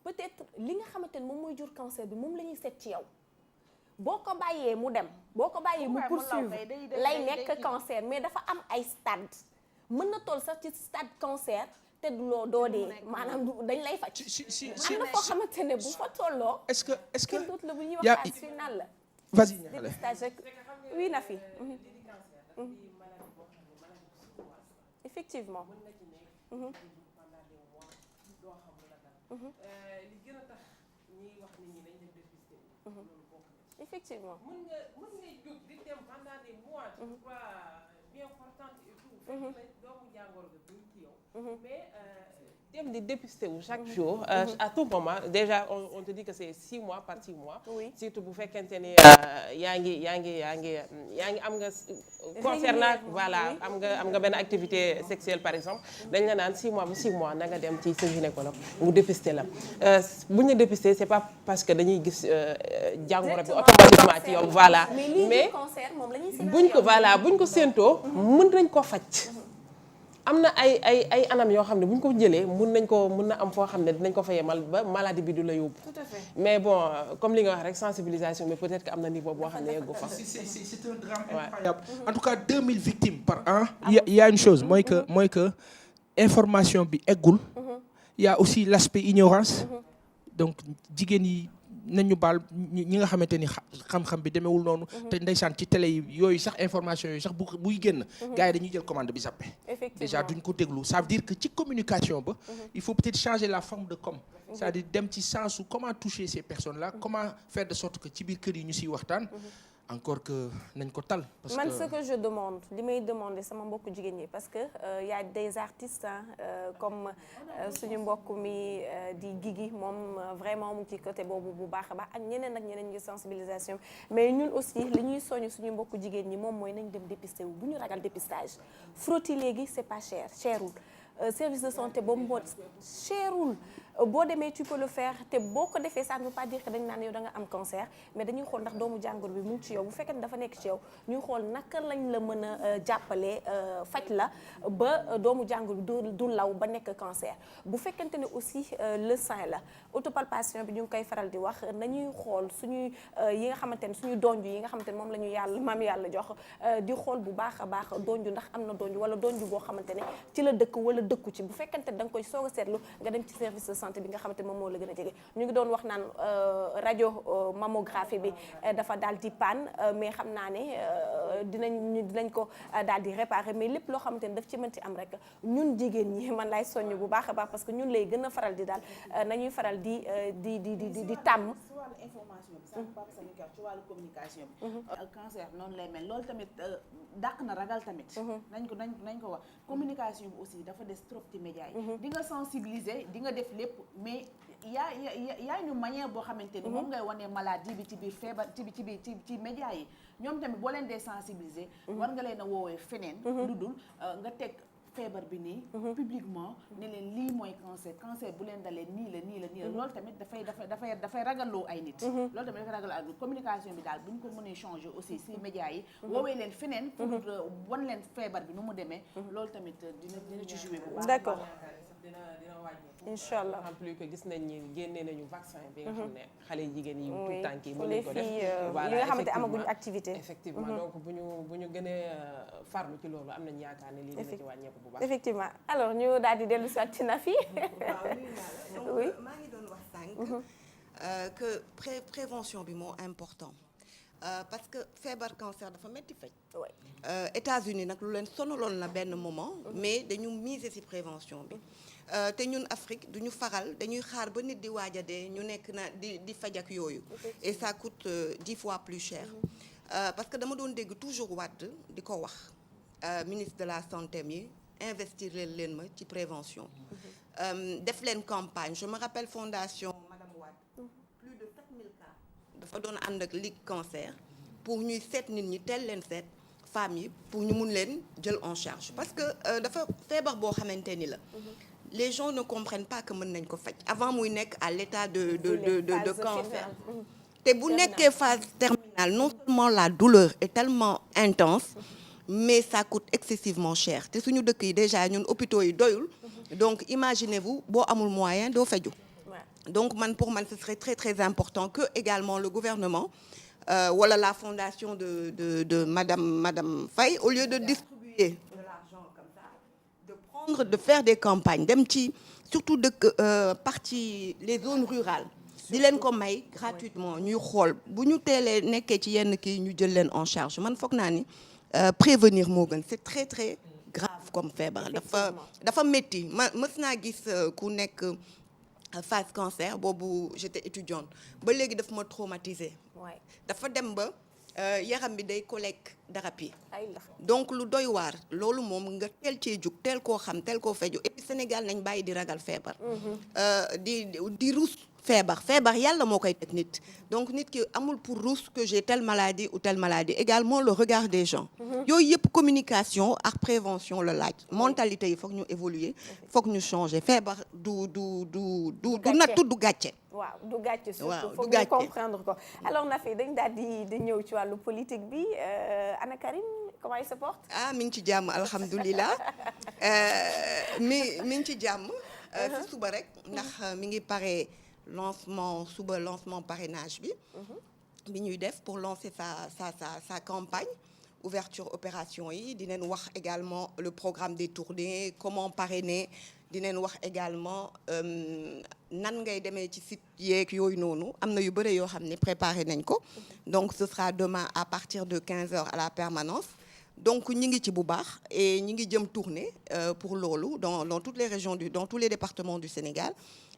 peut-être li nga xamante ne moom mooy jur cancer bi moom la ñuy seet ci yow. boo ko bàyyee mu dem boo ko bàyyee mu poursuivre lay nekk cancer mais dafa am ay stade mën na toll sax ci stade cancer te doo dee maanaam dañ lay faj. si am na koo xamante ne bu fa tolloo. est-ce que doute la bu ñuy waxtaan final la. vas-y dépistage rek oui na fi. effectivement. li gën a tax ñuy wax nit ñi dañ dem dépisté loolu bokk na. effectivement. mën ngay jóg di dem pendant des mois. tu vois bien portante et tout. fekk na doomu jàngoro ga duñ ci yow. mais dem di dépister wu chaque jour. à tout moment déjà on te dit que c'est 6 mois par 6 mois. oui surtout bu fekkente ni yaa ngi am nga. concernant voilà am nga benn activité sexuelle par exemple dañ la naan 6 mois ba 6 mois na nga dem ci sa gynécologue mu dépister la bu ñu dépister c'est pas parce que dañuy gis jàngoro bi automatiquement ci yow voilà mais buñ ko séentoo mën nañ ko faj am na ay anam yoo xam ne bu ñu ko jëlee mën na am foo xam ne dinañ ko fa yemal ba maladie bi du la yóbbu. tout à fait mais bon comme li nga wax rek sensibilisation mais peut-être que am na niveau boo xam ne yeggu fa. c'est un drame incroyable. En tout cas 2000 victimes par an. il y a une chose mooy que information bi eggul. Il y a aussi l'aspect ignorance. Donc jigéen yi nañu baal ñi nga xamante ni xam-xam bi demeewul noonu. te ndeysaan ci télé yi yooyu sax information yooyu sax buy génn. gars yi dañuy jël commande bi zappé. déjà duñ ko déglu ça veut dire que ci communication ba. il faut peut-être changer la forme de com. c'est-à-dire dem ci sens comment toucher ces personnes là comment faire de sorte que ci biir kër yi ñu siy waxtaan. encore que nañ ko tal. parce que man ce que je demande li may demander sama mbokku jigéen ñi parce que y a des artistes comme suñu mbokk mi di Guigui moom vraiment mu ci côté boobu bu baax a baax ak ñeneen ñu sensibilisation mais ñun aussi li ñuy soññ suñu mbokku jigéen ñi moom mooy nañ dem dépister wu bu ñu ragal dépistage frottis léegi c'est pas cherul service de santé boobu moo cherul boo demee tu peux le faire te boo ko defee ça ne veut pas dire que dañ naan yow da nga am cancer mais dañuy xool ndax doomu jàngoro bi mu ngi ci yow bu fekkee ne dafa nekk ci yow ñuy xool naka lañ la mën a jàppale faj la ba doomu jàngoro bi du law ba nekk cancer bu fekkente ne aussi le sein la autopalpation bi ñu ngi koy faral di wax nañuy xool suñuy yi nga xamante ne suñuy donju yi nga xamante ne moom la ñu maam yàlla jox di xool bu baax a baax donju ndax am na donju wala donju boo xamante ne ci la dëkk wala dëkku ci bu fekkente ne da nga koy soog a seetlu nga dem ci service de santé bi nga xamante moom moo la gën a jege ñu ngi doon wax naan radio mammographie bi dafa daal di panne mais xam naa ne dinañ ko daal di réparer mais lépp loo xamante ne daf ci mënti am rek ñun jigéen ñi man lay soññ bu baax a baax parce que ñun lay gën a faral di daal nañuy faral di tàmm ci wàllu information bi sax Papa Sall ci wàllu communication bi cancer noonu lay mel loolu tamit dàq na ragal tamit nañ ko wax communication bi aussi dafa des trop ci média yi di nga sensibiliser di nga def lépp mais yaa une manière boo xamante ni moom ngay wane maladie bi ci biir feebar ci média yi ñoom tamit boo leen dee sensibiliser war nga leen a woowee feneen lu dul nga teg feebar bi nii publiquement ne leen lii mooy cancer bu leen dalee nii la loolu tamit dafay ragalloo ay nit loolu tamit dafay ragalloo ay nit communication bi daal bu ñu ko mënee changer aussi si médias yi woowee leen feneen pour wan leen feebar bi nu mu demee loolu tamit dina ci jouer bu baax d'accord dina wàññi incha allah en plus que gis nañ ni génnee nañu vaccin bi nga xam ne xale jigéen yi tout tànk yi mën les nañ ko def filles yi nga xamante amaguñu activité effectivement donc bu ñu gënee farlu ci loolu am nañu yaakaar ne lii dina ci wàññeeku bu baax effectivement alors ñu daal di dellu si ci Nafi oui maa ngi doon wax sànq que prévention bi moo important parce que feebar cancer dafa metti faj États-Unis nag lu leen sonaloon na benn moment mais dañu miser ci prévention bi te ñun Afrique duñu faral dañuy xaar ba nit di waaj a dee ñu nekk na di faj ak yooyu et ça coûte 10 fois plus cher parce que dama doon dégg toujours Wade di ko wax ministre de la santé mi investir leen ma ci prévention def leen campagne je me rappelle fondation Madame Wade plus de 7000 cas dafa doon ànd ak Ligue cancer pour ñuy seet nit ñi teel leen seet femmes yi pour ñu mun leen jël en charge parce que dafa feebar boo xamante ni la les gens ne comprennent pas que mën nañ ko faj avant muy nekk à l'état de cancer te bu nekkee phase terminale non seulement la douleur est tellement intense mais ça coûte excessivement cher te suñu dëkk yi déjà ñun hôpitaux yi doyul donc imaginez-vous boo amul moyen doo faju donc pour man ce serait très très important que également le gouvernement wala la fondation de madame Faye au lieu de distribuer de l'argent comme ça de faire des campagnes dem ci surtout dëkk partie les zones rurales di leen ko may gratuitement ñuy xool bu ñu teelee nekkee ci yenn kii ñu jël leen en charge man foog naa ni prévenir moo gën c'est très très grave comme feebar dafa métti mës naa gis ku nekk phase cancer boobu j'étais étudiante ba léegi daf ma traumatisé dafa dem ba yaram bi day collecte darab yi donc lu doy waar loolu moom nga teel cee jug teel koo xam teel koo feju et puis Sénégal nañ bàyyi di ragal feebar di rus feebar yàlla moo koy teg nit donc nit ki amul pour rus que j'ai telle maladie ou telle maladie également le regard des gens yooyu yëpp communication ak prévention la laaj mentalité yi foog ñu évoluer foog ñu changer feebar du nattu du gàcce waaw du gàcce surtout du foog ñu comprendre ko alors Nafi dañ daal di ñëw ci wàllu politique bi Anna Karim comment il se porte mi ngi ci jàmm alhamdulilah mi ngi ci jàmm si suba rek ndax mi ngi pare lancement parrainage bi ñuy def pour lancer sa campagne ouverture opération yi dinañ wax également le programme des tournées comment parrainer dinañ wax également nan ngay demee ci site yeeg yooyu noonu am na yu bëre yoo xam ne préparé nañ ko donc ce sera demain à partir de 15h à la permanence donc ñi ngi ci bu baax et ñi ngi jëm tournée pour loolu dans toutes les régions dans tous les départements du Sénégal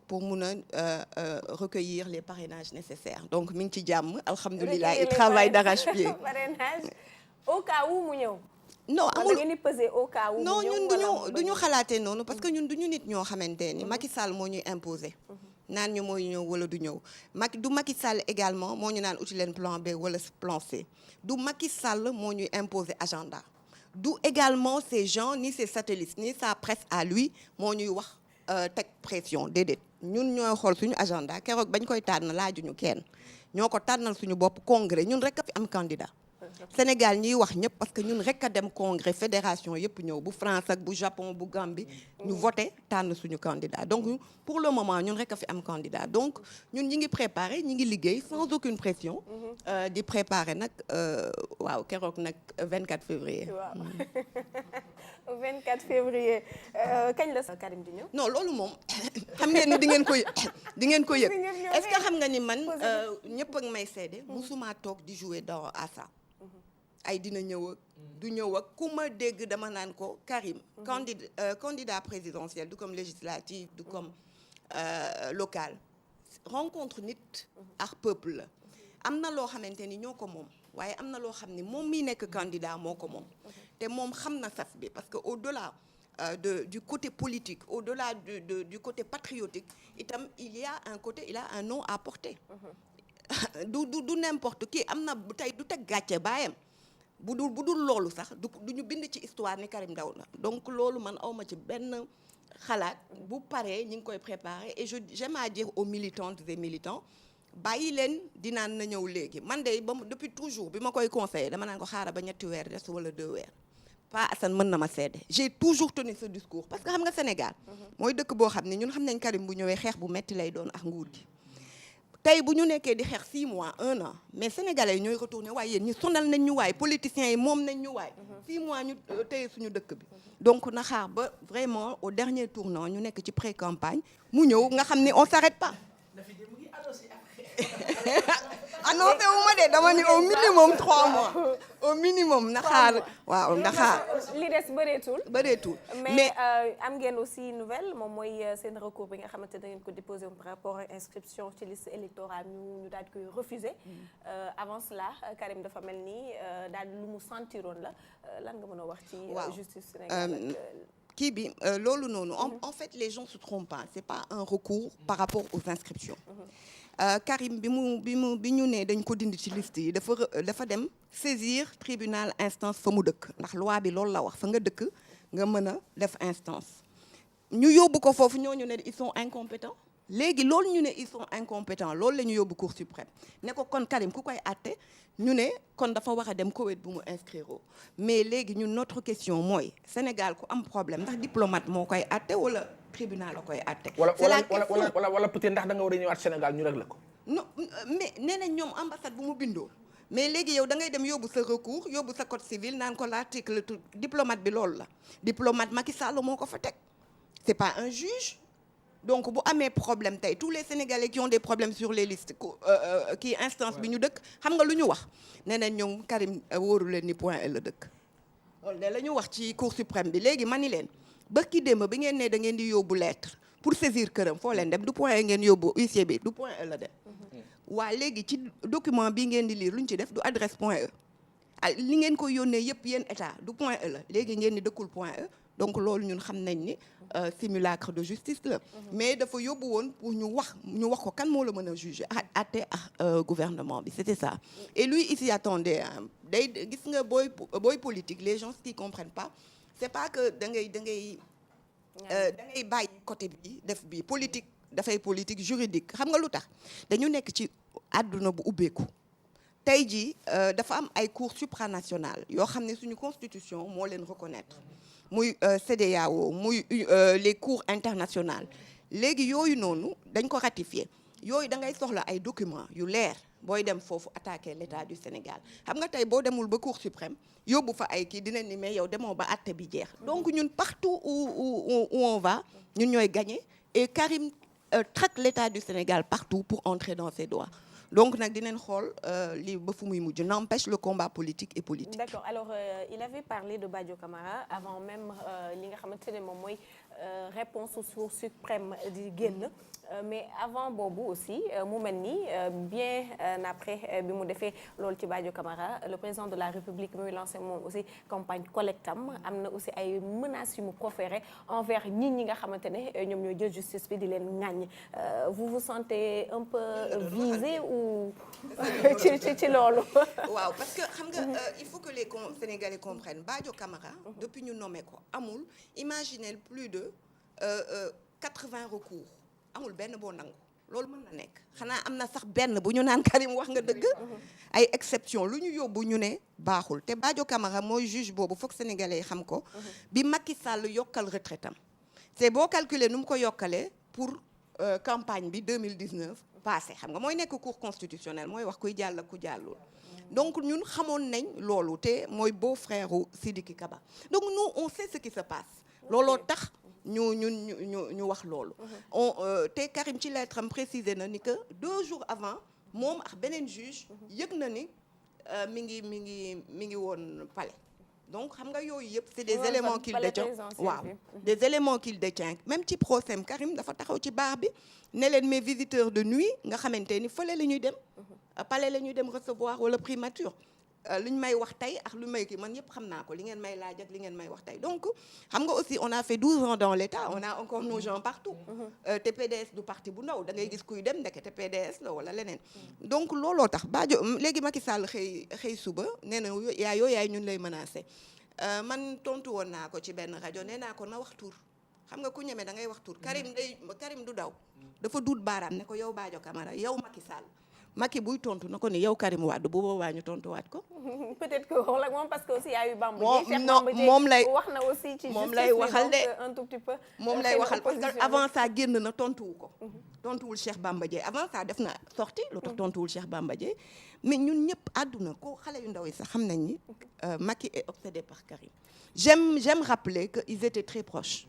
pour mun a recueillir les parrainages nécessaires donc mi ngi ci jàmm alhamdulilah il travaille d'arrache-pied. Parrainage au cas où mu ñëw. non amul da ngeen di peser au cas où. non ñun duñu xalaatee noonu parce que ñun duñu nit ñoo xamante ni Macky Sall moo ñuy imposer. naan ñu mooy ñëw wala du ñëw Macky Sall également moo ñu naan uti leen plan B wala plan C du Macky Sall moo ñuy imposer agenda du également ces gens ni ces satellites ni sa presse à lui moo ñuy wax teg pression déedéet ñun ñooy xool suñu agenda keroog bañ koy tànn laajuñu kenn ñoo ko tànnal suñu bopp congrès ñun rek a fi am candidat Sénégal ñiy wax ñëpp parce que ñun rek a dem congrès fédération yëpp ñëw bu France ak bu Japon bu Gambie ñu voté tànn suñu candidat donc pour le moment ñun rek a fi am candidat donc ñun ñi ngi préparé ñi ngi liggéey sans aucune pression di préparé nag waaw keroog nag 24 février. waaw 24 février kañ la Karim di ñëw. non loolu moom xam ngeen ni di ngeen ko yëg est-ce que xam nga ni man ñëpp ak may seede musuma toog di jouer dans à ça ay dina ñëw ak du ñëw ak ku ma dégg dama naan ko Karim candidat présidentiel du comme législative du comme local rencontre nit ak peuple la am na loo xamante ni ñoo ko moom waaye am na loo xam ni moom miy nekk candidat moo ko moom te moom xam na saf bi parce que au-delà du côté politique au-delà du côté patriotique itam il a un nom à porter du n'importe qui am na tey du teg gàcce baayam bu dul loolu sax du ñu bind ci histoire ni Karim Ndaw la donc loolu man awma ci benn xalaat bu paree ñi ngi koy préparer et j'aime à dire aux militantes et militants bàyyi leen dinaan na ñëw léegi man de depuis toujours bi ma koy conseillé dama naan ko xaaral ba ñetti weer des wala 2 weer Pa Assane mën na ma seede j'ai toujours tenu ce discours parce que xam nga Sénégal mooy dëkk boo xam ne ñun xam nañ Karim bu ñëwee xeex bu metti lay doon ak nguur gi tey bu ñu nekkee di xeex 6 mois 1 an mais sénégalais yi ñooy retourné waaye yéen ñu sonal nañ ñu waay politiciens yi moom nañ ñu waay 6 mois ñu téye suñu dëkk bi donc na xaar ba vraiment au dernier tournant ñu nekk ci pré-campagne mu ñëw nga xam ne on s'arrête pas annoncé wu ma de dama ni au minimum 3 mois au minimum na xaar waaw na xaar li des bëreetul mais am ngeen aussi nouvelle moom mooy seen recours bi nga xamante da ngeen ko déposé par rapport à inscription ci liste électorale ñu daal di koy refusé avant cela Karim dafa mel ni daal lu mu sentiroon la lan nga mën a wax ci justice sénégalaise kii bi loolu noonu en fait les gens se trompent pas c'est pas un recours par rapport aux inscriptions Karim bi ñu ne dañ ko dindi ci liste yi dafa dem saisir tribunal instance fa mu dëkk ndax loi bi loolu la wax fa nga dëkk nga mën a def instance ñu yóbbu ko foofu ñooñu ne ils sont incompétents léegi loolu ñu ne ils sont incompétents loolu la ñu yóbbu cour suprême ne ko kon Karim ku koy àtte ñu ne kon dafa war a dem Koweït bu mu inscrire mais léegi ñun notre question mooy Sénégal ku am problème ndax diplomate moo koy àtte wala tribunal la koy àtte. wala peut-être ndax da nga war a ñëwaat Sénégal ñu régler ko. non mais nee nañ ñoom ambassade bu mu bindoo mais léegi yow da ngay dem yóbbu sa recours yóbbu sa code civil naan ko l'article diplomate bi loolu la diplomate Macky Sall moo ko fa teg c'est pas un juge. donc bu amee problème tey tous les Sénégalais qui ont des problèmes sur les listes kii instance bi ñu dëkk xam nga lu ñu wax nee nañ ñoom Karim wóoru leen ni point la dëkk loolu de la ñu wax ci cour suprême bi léegi mani leen bërki démb bi ngeen ne da ngeen di yóbbu lettre pour saisir këram foo leen dem du point ngeen yóbbu huissier bi du point la dem waa léegi ci document bi ngeen di lire lu ñu ci def du adresse point li ngeen ko yónnee yëpp yéen état du point la léegi ngeen di dëkkul point donc loolu ñun xam nañ ni simulacre de justice la mais dafa yóbbu woon pour ñu wax ko kan moo la mën a juger àtte ak gouvernement bi c'était ça et lui il s'y attendait day gis nga booy politique les gens qui comprennent pas c'est pas que da ngay bàyyi côté bi def bi politique dafay politique juridique xam nga lu tax dañu nekk ci àdduna bu ubbeeku tey jii dafa am ay cours supranationales yoo xam ne suñu constitution moo leen reconnaître muy CEDEAO muy les cours internationales léegi yooyu noonu dañ ko ratifié yooyu da ngay soxla ay documents yu leer booy dem foofu attaquer l'État du Sénégal xam nga tey boo demul ba Cour suprême yóbbu fa ay kii dinañ ni mais yow demoo ba àtte bi jeex donc ñun partout où on va ñun ñooy gagner et Karim traque l'État du Sénégal partout pour entrer dans ses droits donc nag dinañ xool lii ba fu muy mujj n'empêche le combat politique et politique. D'accord, alors il avait parlé de Badio Camara avant même li nga xamante ne moom mooy réponse au Cour suprême di génn mais avant boobu aussi mu mel ni bien après bi mu defee loolu ci Badio Camara le président de la République muy lancé moom aussi campagne collectam am na aussi ay menaces yu mu proféré envers ñi nga xamante ne ñoom ñoo jël justice bi di leen ŋàññ vous vous sentez un peu visé ou ci loolu. waaw parce que xam nga il faut que les Sénégalais comprennent Badio Camara depuis ñu nommé ko amul imaginez plus de 80 recours amul benn boo nangu loolu mën na nekk xanaa am na sax benn bu ñu naan Karim wax nga dëgg ay exception lu ñu yóbbu ñu ne baaxul te Badio Camara mooy juge boobu foog sénégalais yi xam ko bi Macky Sall yokkal retraite am c'est boo calculer nu mu ko yokkalee pour campagne bi 2019 passé xam nga mooy nekk cour constitutionnelle mooy wax kuy jàll ku jàllul donc ñun xamoon nañ loolu te mooy beau frère u Sidiki Kaba donc nous on sait ce qui se passe looloo tax ñu wax loolu te Karim ci lettre am précisé na ni que 2 jours avant moom ak beneen juge yëg na ni mi ngi woon palais donc xam nga yooyu yëpp c'est des éléments qu'il détient waaw des éléments qu'il détient même ci procès Karim dafa taxaw ci bar bi ne leen mes visiteurs de nuit nga xamante ni fële la ñuy dem palais la ñuy dem recevoir wala primature lu ñu may wax tey ak lu may kii man yëpp xam naa ko li ngeen may laaj ak li ngeen may wax tey donc xam nga aussi on a fait 12 ans dans l'État on a encore nos gens partout te PDS du parti bu ndaw da ngay gis kuy dem ndeke te PDS la wala leneen donc looloo tax Badio léegi Macky Sall xëy suba nee na yaay ñun lay menacé man tontu woon naa ko ci benn rajo nee naa ko na wax tur xam nga ku ñeme da ngay wax tur Karim du daw dafa duut baaraam ne ko yow Badio Camara yow Macky Sall Macky buy tontu na ko ni yow Karim Wade bu boobaa ñu tontuwaat ko. peut-être que wax la moom parce que aussi y a eu Bamba moom lay wax na aussi ci moom lay waxal de un tout petit peu. moom lay waxal parce que avant ça génn na tontuwu ko. tontuwul Cheikh Bamba Dièye avant ça def na sorti lu tax tontuwul Cheikh Bamba Dièye mais ñun ñëpp àdduna ko xale yu ndaw yi sax xam nañ ni Macky est obsédé par Karim. j'aime rappeler que ils étaient très proches.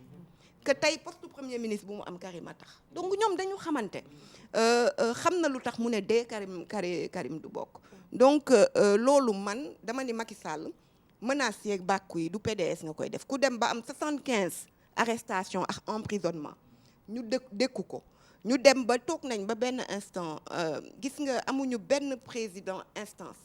que tey poste premier ministre bu mu am Karim a tax donc ñoom dañu xamante xam na lu tax mu ne dee Karim du bokk donc loolu man dama ni Macky Sall menaces yeeg bàkku yi du PDS nga koy def ku dem ba am 75 arrestations ak emprisonnement ñu dékku ko ñu dem ba toog nañ ba benn instant gis nga amuñu benn président instance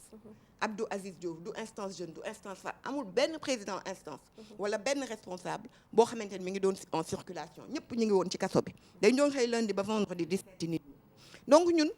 Abdou Aziz Diouf du instance jeune du instance fa amul benn président instance wala benn responsable boo xamante ne mi ngi doon en circulation ñëpp ñu ngi woon ci kaso bi dañ doon xëy lundi ba vendredi 17 nit donc ñun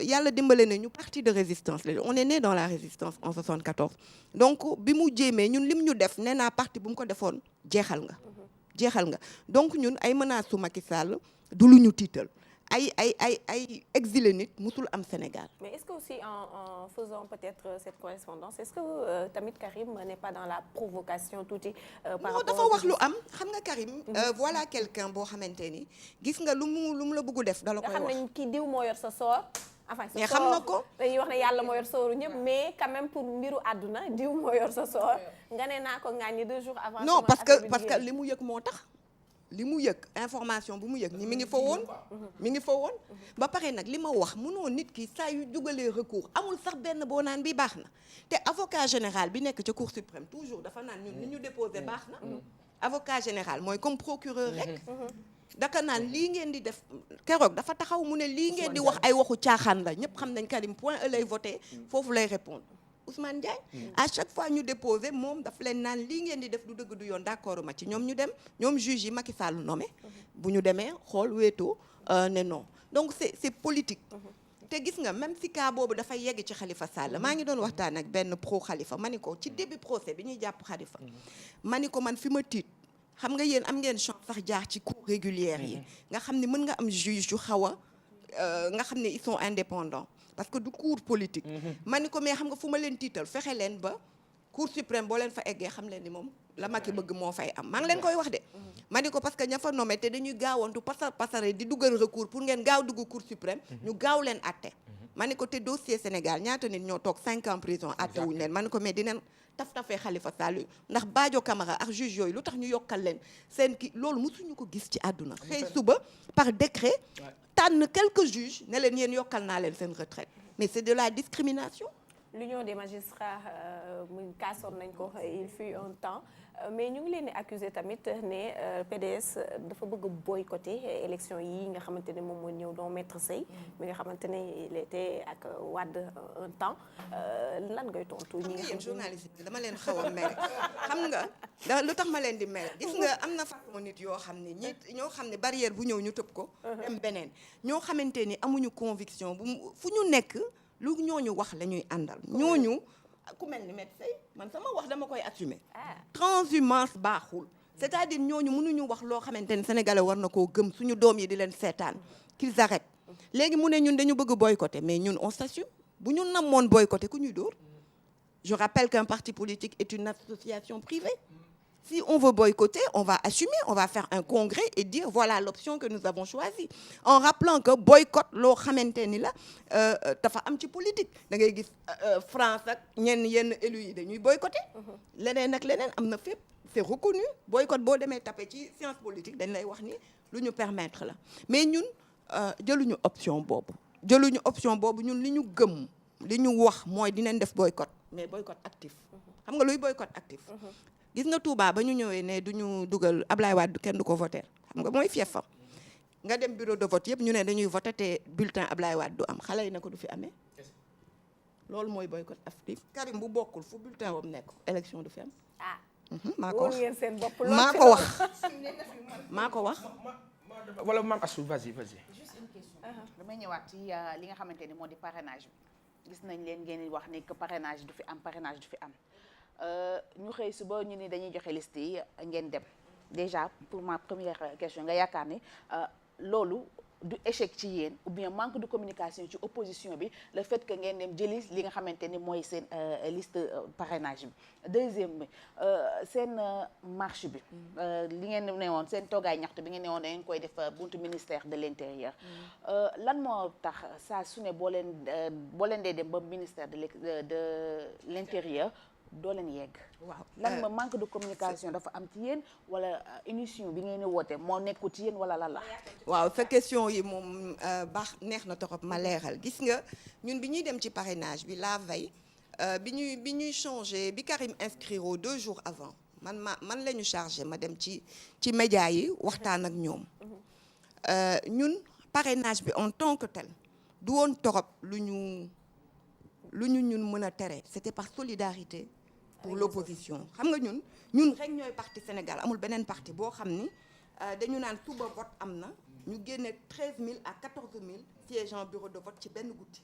yàlla dimbale na ñu parti de résistance la on est né dans la résistance en 74 donc bi mu jéemee ñun lim ñu def nee naa parti bu mu ko defoon jeexal nga donc ñun ay menaces su Macky Sall du lu ñu tiital ay exilé nit musul am Sénégal. Mais est-ce que aussi en faisant peut-être cette correspondance est-ce que tamit Karim n'est pas dans la provocation tuuti par rapport dafa wax lu am xam nga Karim voilà quelqu'un boo xamante ni gis nga lu mu la bëgg def dala koy wax. nga xam ne kii diw moo yor sa soor. enfin mais xam na ko dañuy wax ne yàlla moo yor sooru ñëpp mais quand même pour mbiru àdduna diw moo yor sa soor nga ne naa ko ŋàññi 2 jours avant. non parce que li mu yëg moo tax. li mu yëg information bu mu yëg ni mi ngi fa woon ba pare nag li ma wax mënoo nit ki saa yu jugalee recours amul sax benn boo naan bi baax na te avocat général bi nekk ca cour suprême toujours dafa naan ñun li ñu déposé baax na avocat général mooy comme procureur rek daka naan lii ngeen di def keroog dafa taxaw mu ne lii ngeen di wax ay waxu caaxaan la ñëpp xam nañ Karim point e lay voté foofu lay répondre Ousmane Ndiaye à chaque fois ñu déposé moom daf leen naan lii ngeen di def du dëgg du yoon d'accord ma ci ñoom ñu dem ñoom juge yi Macky Sall nommé bu ñu demee xool wéetoo ne non donc c'est politique te gis nga même si cas boobu dafa yegg ci Khalifa Sall maa ngi doon waxtaan ak benn pro Khalifa ma ni ko ci début procès bi ñuy jàpp Khalifa ma ni ko man fi ma tiit xam nga yéen am ngeen chance sax jaar ci cours régulière yi nga xam ne mën nga am juge yu xaw a nga xam ne ils sont indépendants parce que du cours politique ma ni ko mais xam nga fu ma leen tiital fexe leen ba Cour suprême boo leen fa eggee xam leen ni moom la Macky bëgg moo fay am maa ngi leen koy wax de ma ni ko parce que ña fa nommé te dañuy gaawantu pasare di duggal recours pour ngeen gaaw dugg Cour suprême ñu gaaw leen atte ma ni ko te dossier Sénégal ñaata nit ñoo toog 5 ans prison atte wuñu leen ma ni ko mais dinañ taf-tafee Khalifa Sall ndax Badio Camara ak juge yooyu lu tax ñu yokkal leen seen kii loolu mosuñu ko gis ci àdduna xëy suba par décret tànn quelques juges ne leen yéen yokkal naa leen seen retraite mais c'est de la discrimination. L'Union des magistrats mu kaasoon nañ ko il fut un temps mais ñu ngi leen di accuser tamit ne PDS dafa bëgg boycotter élection yi nga xamante ne moom moo ñëw doon Maître Sèye mi nga xamante ne il était ak Wade un temps lan ngay tontu ñi nga xam ne journaliste bi dama leen xaw a mere xam nga lu tax ma leen di mere gis nga am na façon nit yoo xam ne ñoo xam ne barrière bu ñëw ñu tëb ko dem beneen ñoo xamante ni amuñu conviction fu ñu nekk lu ñooñu wax la ñuy àndal ñooñu ku mel ni Maître Sèye man sama wax dama koy assumer transhumance baaxul c'est-à-dire ñooñu mënuñu wax loo xamante ni sénégalais war na koo gëm suñu doom yi di leen seetaan qu'ils arrêtent léegi mu ne ñun dañu bëgg boycotter mais ñun on s'assume bu ñu namoon boycotter ku ñuy dóor je rappelle qu'un parti politique est une association privée si on veut boycotter, on va assumer, on va faire un congrès et dire voilà l'option que nous avons choisie. En rappelant que boycott loo xamante ni la dafa am ci politique da ngay gis France ak yenn élus yi dañuy boycotter. leneen ak leneen am na fépp c'est reconnu boycott boo demee tapé ci science politique dañ lay wax ni lu ñu permettre la mais ñun jëluñu option boobu ñun li ñu gëm li ñu wax mooy dinañ def boycott mais boycott actif xam nga luy boycott actif. gis nga Touba ba ñu ñëwee ne du ñu dugal Ablaye Wade kenn du ko voter xam nga mooy fiefam nga dem bureau de vote yëpp ñu ne dañuy voter te bulletin Ablaye Wade du am xale yi na ko du fi amee loolu mooy boycott actif. Karim bu bokkul fu bulletin wam nekk élection du fi am. maa ko wax maa ko wax. wala Mame Astou vas-y. juste une question. damay ñëwaat ci li nga xamante ni moo di parrainage bi gis nañ leen ngeen wax ni que parrainage du fi am. ñu xëy suba ñu ni dañuy joxe liste yi ngeen dem déjà pour ma première question nga yaakaar ni loolu du échec ci yéen ou bien manque de communication ci opposition bi le fait que ngeen dem jëli li nga xamante ni mooy seen liste parrainage bi deuxième bi seen marche bi li ngeen ne woon seen toogaay ñaxtu bi ngeen ne woon da ngeen koy def buntu ministère de l'intérieur lan moo tax saa su ne boo leen dee dem ba ministère de l'intérieur doo leen yegg. waaw lan ma manque de communication dafa am ci yéen wala émission bi ngeen di woote moo nekkul ci yéen wala lan la. waaw sa question yi moom baax neex na torop ma leeral gis nga ñun bi ñuy dem ci parrainage bi la veille bi ñuy changé bi Karim inscrire 2 jours avant man la ñu chargé ma dem ci média yi waxtaan ak ñoom ñun parrainage bi en tant que tel du woon torop lu ñu ñun mën a tere c'était par solidarité pour l'opposition xam nga ñun rek ñooy parti Sénégal amul beneen parti boo xam ni dañu naan suba vote am na ñu génne 13 000 à 14 000 siégeants bureau de vote ci benn guddi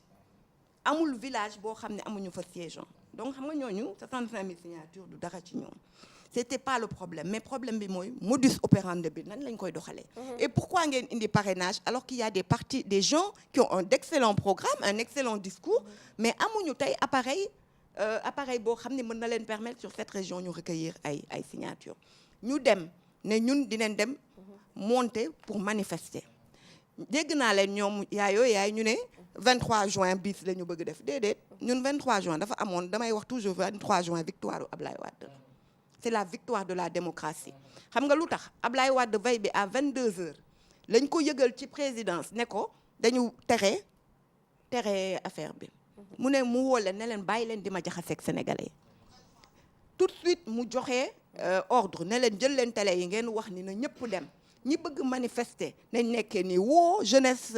amul village boo xam ne amuñu fa siégeant donc xam nga ñooñu 65 000 signatures du dara ci ñoom c'était pas le problème mais problème bi mooy modus operandi bi nan lañ koy doxalee. Et pourquoi ngeen indi parrainage alors qu'il y a des gens qui ont un excellent programme un excellent discours mais amuñu tey appareil boo xam ne mën na leen permettre sur cette région ñu recueillir ay signatures ñu dem ne ñun dinañ dem monter pour manifester dégg naa leen ñoom yaay ñu ne 23 juin bis la ñu bëgg def déedéet ñun 23 juin dafa amoon damay wax toujours 23 juin victoire u Ablaye Wade c'est la victoire de la démocratie xam nga lu tax Ablaye Wade veille bi à 22h lañ ko yëgal ci présidence ne ko dañu tere affaire bi mu ne mu woo leen ne leen bàyyi leen di ma jaxaseeg sénégalais tout de suite mu joxe ordre ne leen jël leen télé yi ngeen wax ni na ñëpp dem ñi bëgg manifester nañ nekkee ni woo jeunesse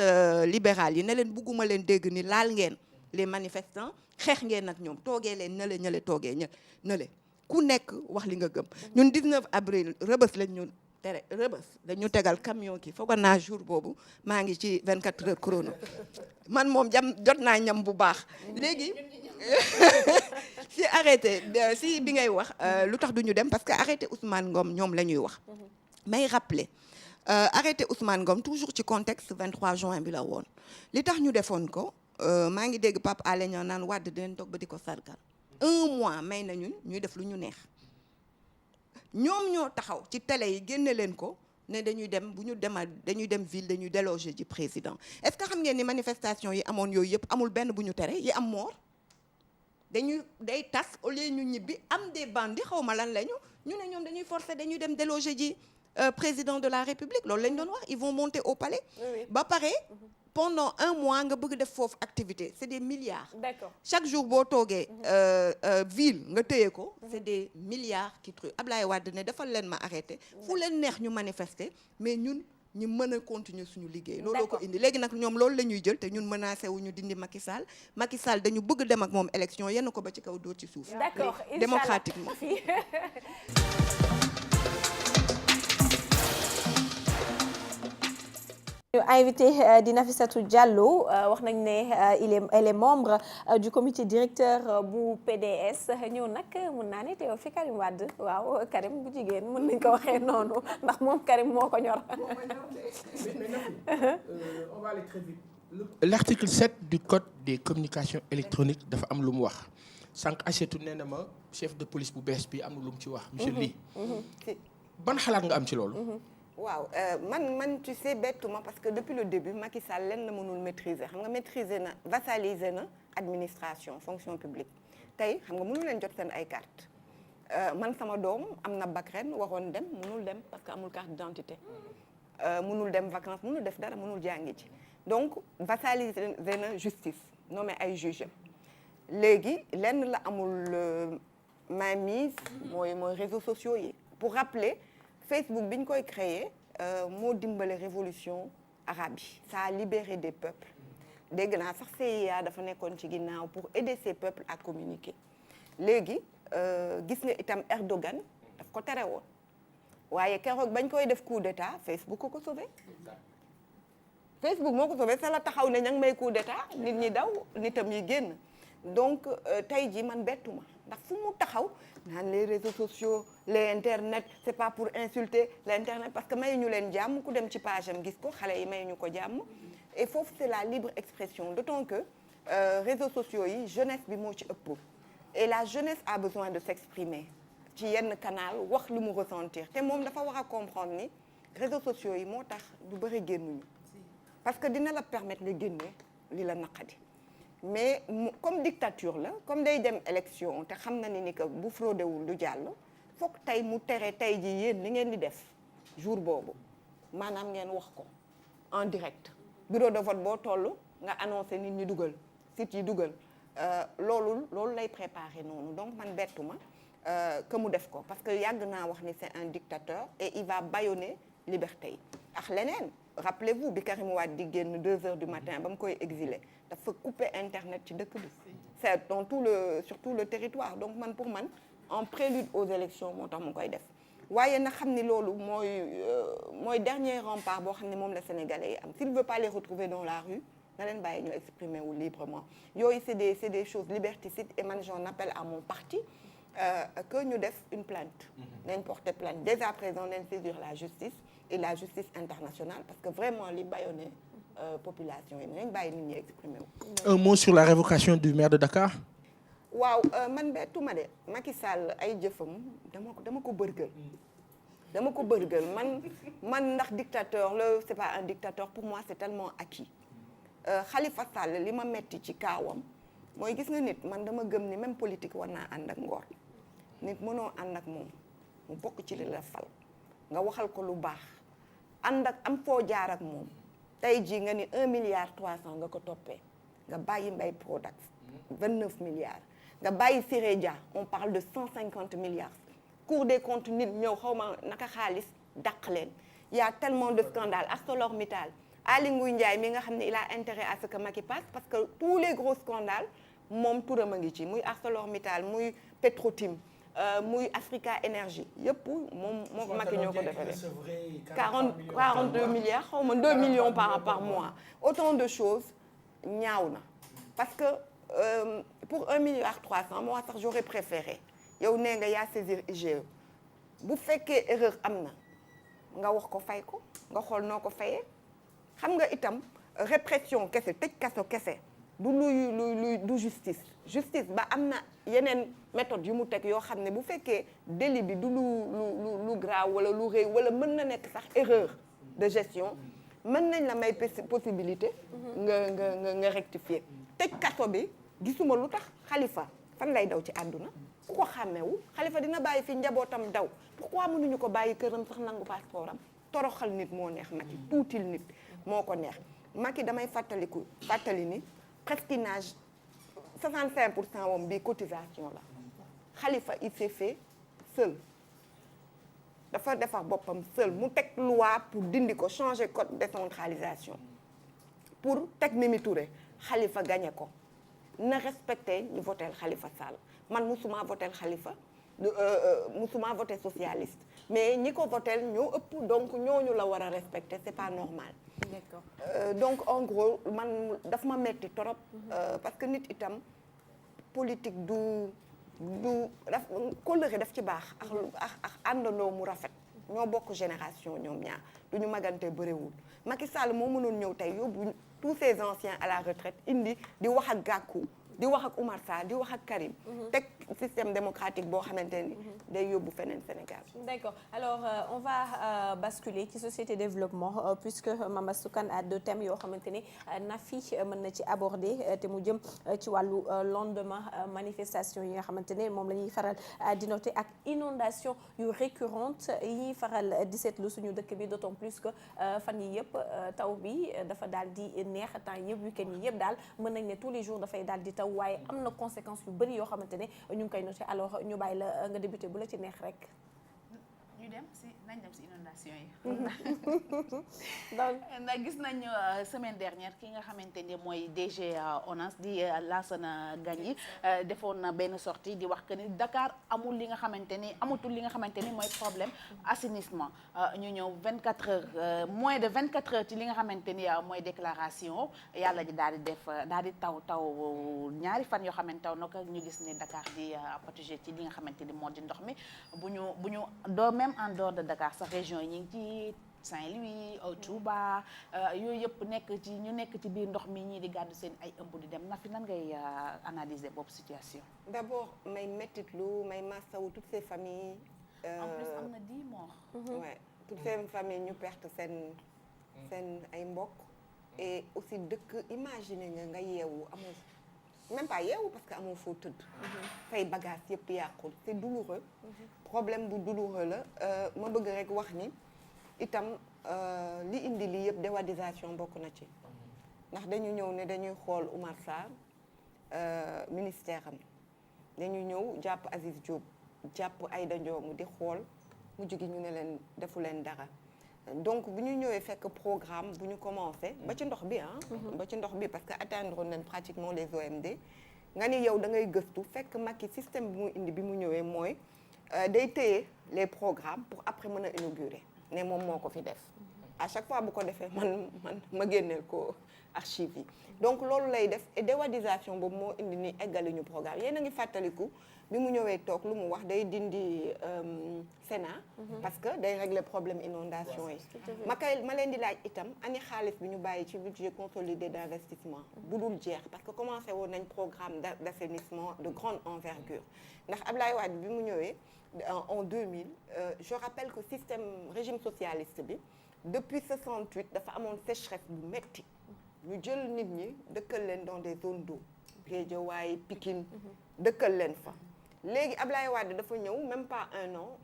libérale yi ne leen bugguma leen dégg ni laal ngeen les manifestants xeex ngeen ak ñoom toogee leen ñële toogee ñële ku nekk wax li nga gëm ñun 19 avril rëbës lañ ñu tere rëbës dañu tegal camion ki foogoon naa jour boobu maa ngi ci 24 heures chrono man moom jot naa ñam bu baax léegi si arrêté si bi ngay wax lu tax duñu dem parce que arrêté Ousmane Ngom ñoom la ñuy wax may rappeler arrêté Ousmane Ngom toujours ci contexte 23 juin bi la woon li tax ñu defoon ko maa ngi dégg Pape Alé Niang naan Wade dinañ toog ba di ko sargal 1 mois may nañu ñuy def lu ñu neex ñoom ñoo taxaw ci télé yi génne leen ko ne dañuy dem bu ñu demal dañuy dem ville dañuy déloger ji président est-ce que xam ngeen ni manifestation yi amoon yooyu yëpp amul benn bu ñu tere yi am mort day tas au lieu ñu ñibbi am des bandits xaw ma lan lañu ñu ne ñoom dañuy forcer dañuy dem déloger ji président de la République loolu lañ doon wax ils vont monter au palais ba pare pendant 1 mois nga bëgg def foofu activité c'est des milliards. D'accord. Chaque jour boo toogee ville nga téye ko c'est des milliards qui truc Ablaye Wade ne defal leen ma arrêté fu leen neex ñu manifester mais ñun ñu mën a continuer suñu liggéey looloo ko indi léegi nag ñoom loolu la ñuy jël te ñun menacé wu ñu dindi Macky Sall dañu bëgg dem ak moom élection yenn ko ba ci kaw dóor ci suuf. D'accord. Démocratiquement. ñu invité di Nafissatou Diallo wax nañ ne elle est membre du comité directeur bu PDS ñëw nag mun naa ne teew fi Karim Wade waaw Karim bu jigéen mën nañ ko waxee noonu ndax moom Karim moo ko ñor. On va aller très vite. L'article 7 du code des communications électroniques dafa am lu mu wax sànq Aïssatou nee na ma chef de police bu bees bi am na lu mu ci wax. monsieur Ly ban xalaat nga am ci loolu. waaw man tu sais bettuma parce que depuis le début Macky Sall leen la mënul maîtriser xam nga maîtriser na vassaliser na administration fonction publique tey xam nga mënul leen jot seen ay carte man sama doom am na bac ren waroon dem mënul dem parce que amul carte d'identité mënul dem vacances mënul def dara mënul jàngi ci donc vassaliser na justice nommé ay juge léegi lenn la amul mainmise mooy réseaux sociaux yi pour rappeler Facebook bi ñu koy créé moo dimbale révolution arabe yi ça a libéré des peuples dégg naa sax CIA dafa nekkoon ci ginnaaw pour aider ces peuples à communiquer léegi gis nga itam Erdogan daf ko tere woon waaye keroog bañ koy def coup d'état Facebook ko sauvé Facebook moo ko sauvé sa la taxaw ne ña ngi may coup d'état nit ñi daw nitam yi génn donc tey jii man bettuma ndax fu mu taxaw naan les réseaux sociaux les internet c'est pas pour insulter l'internet parce que mayuñu leen jàmm ku dem ci page am gis ko xale yi mayuñu ko jàmm et foofu c'est la libre expression d'autant que réseaux sociaux yi jeunesse bi moo ci ëpp et la jeunesse a besoin de s'exprimer ci yenn canal wax lu mu ressentir te moom dafa war a comprendre ni réseaux sociaux yi moo tax du bëri génnuñu parce que dina la permettre nga génne li la naqadi mais comme dictature la comme day dem élection te xam na ni que bu fraudé wul du jàll foog tey mu tere tey ji yéen li ngeen di def jour boobu maanaam ngeen wax ko en direct bureau de vote boo toll nga annoncé nit ñi dugal site yi dugal loolu lay préparer noonu donc man bettuma que mu def ko parce que yàgg naa wax ni c'est un dictateur et il va bâillonner liberté yi ak leneen rappelez-vous bi Karim Wade di génn 2 heures du matin ba mu koy exilé dafa couper internet ci dëkk bi c'est dans sur tout le territoire donc pour man en prélude aux élections moo tax mu koy def waaye na xam ni loolu mooy dernier rempart boo xam ne moom la Sénégalais yi am s'il ne veut pas les retrouver dans la rue na leen bàyyi ñu exprimer wu librement yooyu c'est des choses liberticides et man j'en appelle à mon parti que ñu def une plainte nañ porter plainte dès à présent nañ saisir la justice et la justice internationale parce que vraiment li bâillonné population yi nañ bàyyi nit ñi exprimer wu. Un mot sur la révocation du maire de Dakar. waaw man bettuma de Macky Sall ay jëfam dama ko bërgël man ndax dictateur la c'est pas un dictateur pour moi c'est tellement acquis Khalifa Sall li ma metti ci kaawam mooy gis nga nit man dama gëm ni même politique war naa ànd ak ngor nit mënoo ànd ak moom mu bokk ci li la fal nga waxal ko lu baax ànd ak am foo jaar ak moom tey jii nga ni 1,3 milliard nga ko toppee nga bàyyi Mbaye Products 29 milliards nga bàyyi Siré Dia on parle de 150 milliards Cour des comptes nit ñëw xaw ma naka xaalis dàq leen y a tellement de scandales ArcelorMittal Aly Ngouille Ndiaye mi nga xam ne il a intérêt à ce que Macky passe parce que tous les gros scandales moom turam a ngi ci muy ArcelorMittal muy Petrotim muy Africa Energy yëpp moom Macky ñoo ko defaree 42 milliards xaw ma 2 millions par mois autant de choses ñaaw na parce que pour 1,3 milliard moi sax j'aurais préféré yow nee nga yaa saisir IGE bu fekkee erreur am na nga wax ko fay ko nga xool noo ko fayee xam nga itam répression kese tëj kaso kese du justice ba am na yeneen méthode yu mu teg yoo xam ne bu fekkee délit bi du lu grave wala lu rëy wala mën na nekk sax erreur de gestion mën nañ la may possibilité nga rectifier tëj kaso bi gisuma lu tax Khalifa fan lay daw ci àdduna ku ko xàmmewu Khalifa dina bàyyi fi njabootam daw pourquoi mënuñu ko bàyyi këram sax nangu passeport am toroxal nit moo neex Macky tuutil nit moo ko neex Macky damay fàttali ni presqu'înage 65% wam bi cotisation la Khalifa il s'est fait seul dafa defar boppam seul mu teg loi pour dindi ko changer code de décentralisation pour teg Mimi Touré Khalifa gagné ko na respecté ñu votel Khalifa Sall man musuma votel Khalifa musuma voté socialiste mais ñi ko votel ñoo ëpp donc ñooñu la war a respecter c'est pas normal. D'accord. Donc en gros man daf ma metti trop parce que nit itam politique du daf kóllëre daf ci baax ak àndandoo mu rafet ñoo bokk génération ñoom ñaar du ñu magante bëriwul Macky Sall moo mënoon ñëw tey yóbbu tous ces anciens à la retraite indi di wax ak Gakou di wax ak Oumar Sarr di wax ak Karim teg système démocratique boo xamante ni day yóbbu feneen Sénégal. D'accord. Alors on va basculer ci société développement puisque Mame Astou Kane a deux thèmes yoo xamante ni Nafi mën na ci aborder te mu jëm ci wàllu lendemain manifestation yi nga xamante ne moom la ñuy faral di noter ak inondation yu récurrente yi ñuy faral di seetlu suñu dëkk bi d'autant plus que fan yi yëpp taw bi dafa daal di neex temps yëpp week-end yi yëpp daal mën nañ ne tous les jours dafay daal di taw waaye am na conséquences yu bëri yoo xamante ne ñu ngi koy noter alors ñu bàyyi la nga débuter bu la ci neex rek. nañ dem si inondation yi donc nag gis nañu semaine dernière ki nga xamante ni mooy DG ONAS di Lansana Gagny defoon na benn sortie di wax que ni Dakar amul li nga xamante ni amatul li nga xamante ni mooy problème assainissement ñu ñëw 24 heures moins de 24 heures ci li nga xamante ni mooy déclaration yàlla ji daal di taw ñaari fan yoo xamante taw nag ñu gis ni Dakar di protégé ci li nga xamante ni moo di ndox mi bu ñu doo même en dehors de Dakar sa région yi ñu ngi ci Saint-Louis Touba yooyu yëpp ñu nekk ci biir ndox mi ñii di gàddu seen ay ëmb di dem na fi nan ngay analyser boobu situation. D'abord may mettitlu may massawu toutes ces familles. En plus am na 10 morts. Ouais, toutes ces familles ñu perte seen ay mbokk. Et aussi dëkk imaginer nga yeewu amoo même pas yeewu parce que amoo foo tëdd. say bagages yëpp yàqul c'est douloureux. Problème bu douloureux la ma bëgg rek wax ni itam li indi lii yëpp déwadisation bokk na ci ndax dañu ñëw ne dañuy xool Oumar Sarr ministère am dañu ñëw jàpp Aziz Diop jàpp Aïda Ndiongue di xool mujj gi ñu ne leen defu leen dara donc bu ñu ñëwee fekk programme bu ñu commencé ba ci ndox bi ba ci ndox bi parce que atteindre nañ pratiquement les OMD nga ni yow da ngay gëstu fekk Macky système bi mu indi bi mu ñëwee mooy day téye les programmes pour après mën a inaugurer ne moom moo ko fi def à chaque fois bu ko defee man ma génneel ko archives yi donc loolu lay def et déwadisation boobu moo indi ni eggali ñu programme yéen a ngi fàttaliku bi mu ñëwee toog lu mu wax day dindi Sénat parce que day régler problème inondation yi ma leen di laaj itam ani xaalis bi ñu bàyyi ci budget consolidé d'investissement bu dul jeex parce que commencé woon nañ programme d'assainissement de grande envergure ndax Ablaye Wade bi mu ñëwee en 2000 je rappelle que système régime socialiste bi depuis 68 dafa amoon sécheresse bu metti ñu jël nit ñi dëkkal leen dans des zones d'eau Guédiawaye Pikine dëkkal leen fa léegi Ablaye Wade dafa ñëw même pas un an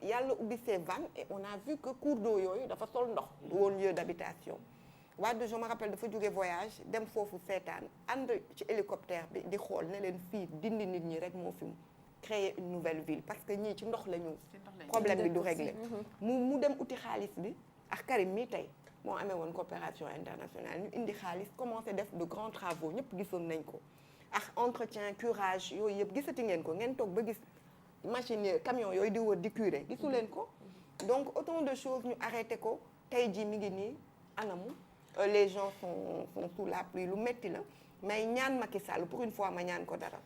yàlla ubbi ses vannes et on a vu que cours d'eau yooyu dafa sol ndox du woon lieu d'habitation Wade je me rappelle dafa jóge voyage dem foofu seetaan ànd ci hélicoptère bi di xool ne leen fii dindi nit ñi rek moo fi créer une nouvelle ville parce que ñii ci ndox la ñu problème bi du régler mu dem uti xaalis bi ak Karim mii tey moo amee woon coopération internationale ñu indi xaalis commencé def de grands travaux ñëpp gisoon nañ ko ak entretien curage yooyu yëpp gisati ngeen ko ngeen toog ba gis machine camion yooyu di wër di curer gisu leen ko donc autant de choses ñu arrêté ko tey jii mi ngi nii anamu les gens sont sous la pluie lu metti la mais ñaan Macky Sall pour une fois ma ñaan ko dara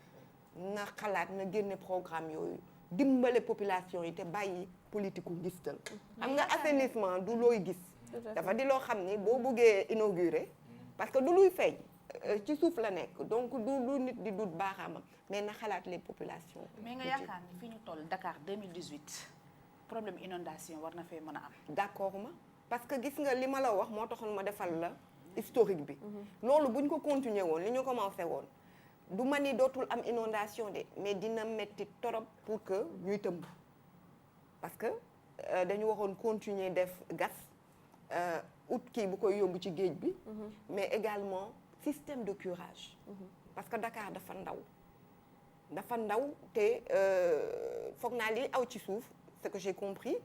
na xalaat na génne programme yooyu dimbale population yi te bàyyi politique u ngistal xam nga assainissement du looy gis dafa di loo xam ni boo bëggee inaugurer parce que du luy feeñ ci suuf la nekk donc du nit di dut baaxaamam mais na xalaat les populations. mais nga yaakaar ni fi ñu toll Dakar 2018 problème inondation war na fee mën a am. d'accord ma parce que gis nga li ma la wax moo taxoon ma defal la historique bi. loolu buñ ko continuer woon li ñu commencé woon du ma ni dootul am inondation de mais dina metti torop pour que ñuy tëmb parce que dañu waxoon continuer def gas ut kii bu koy yóbbu ci géej bi. mais également système de curage. parce que Dakar dafa ndaw te foog naa li aw ci suuf ce que j'ai compris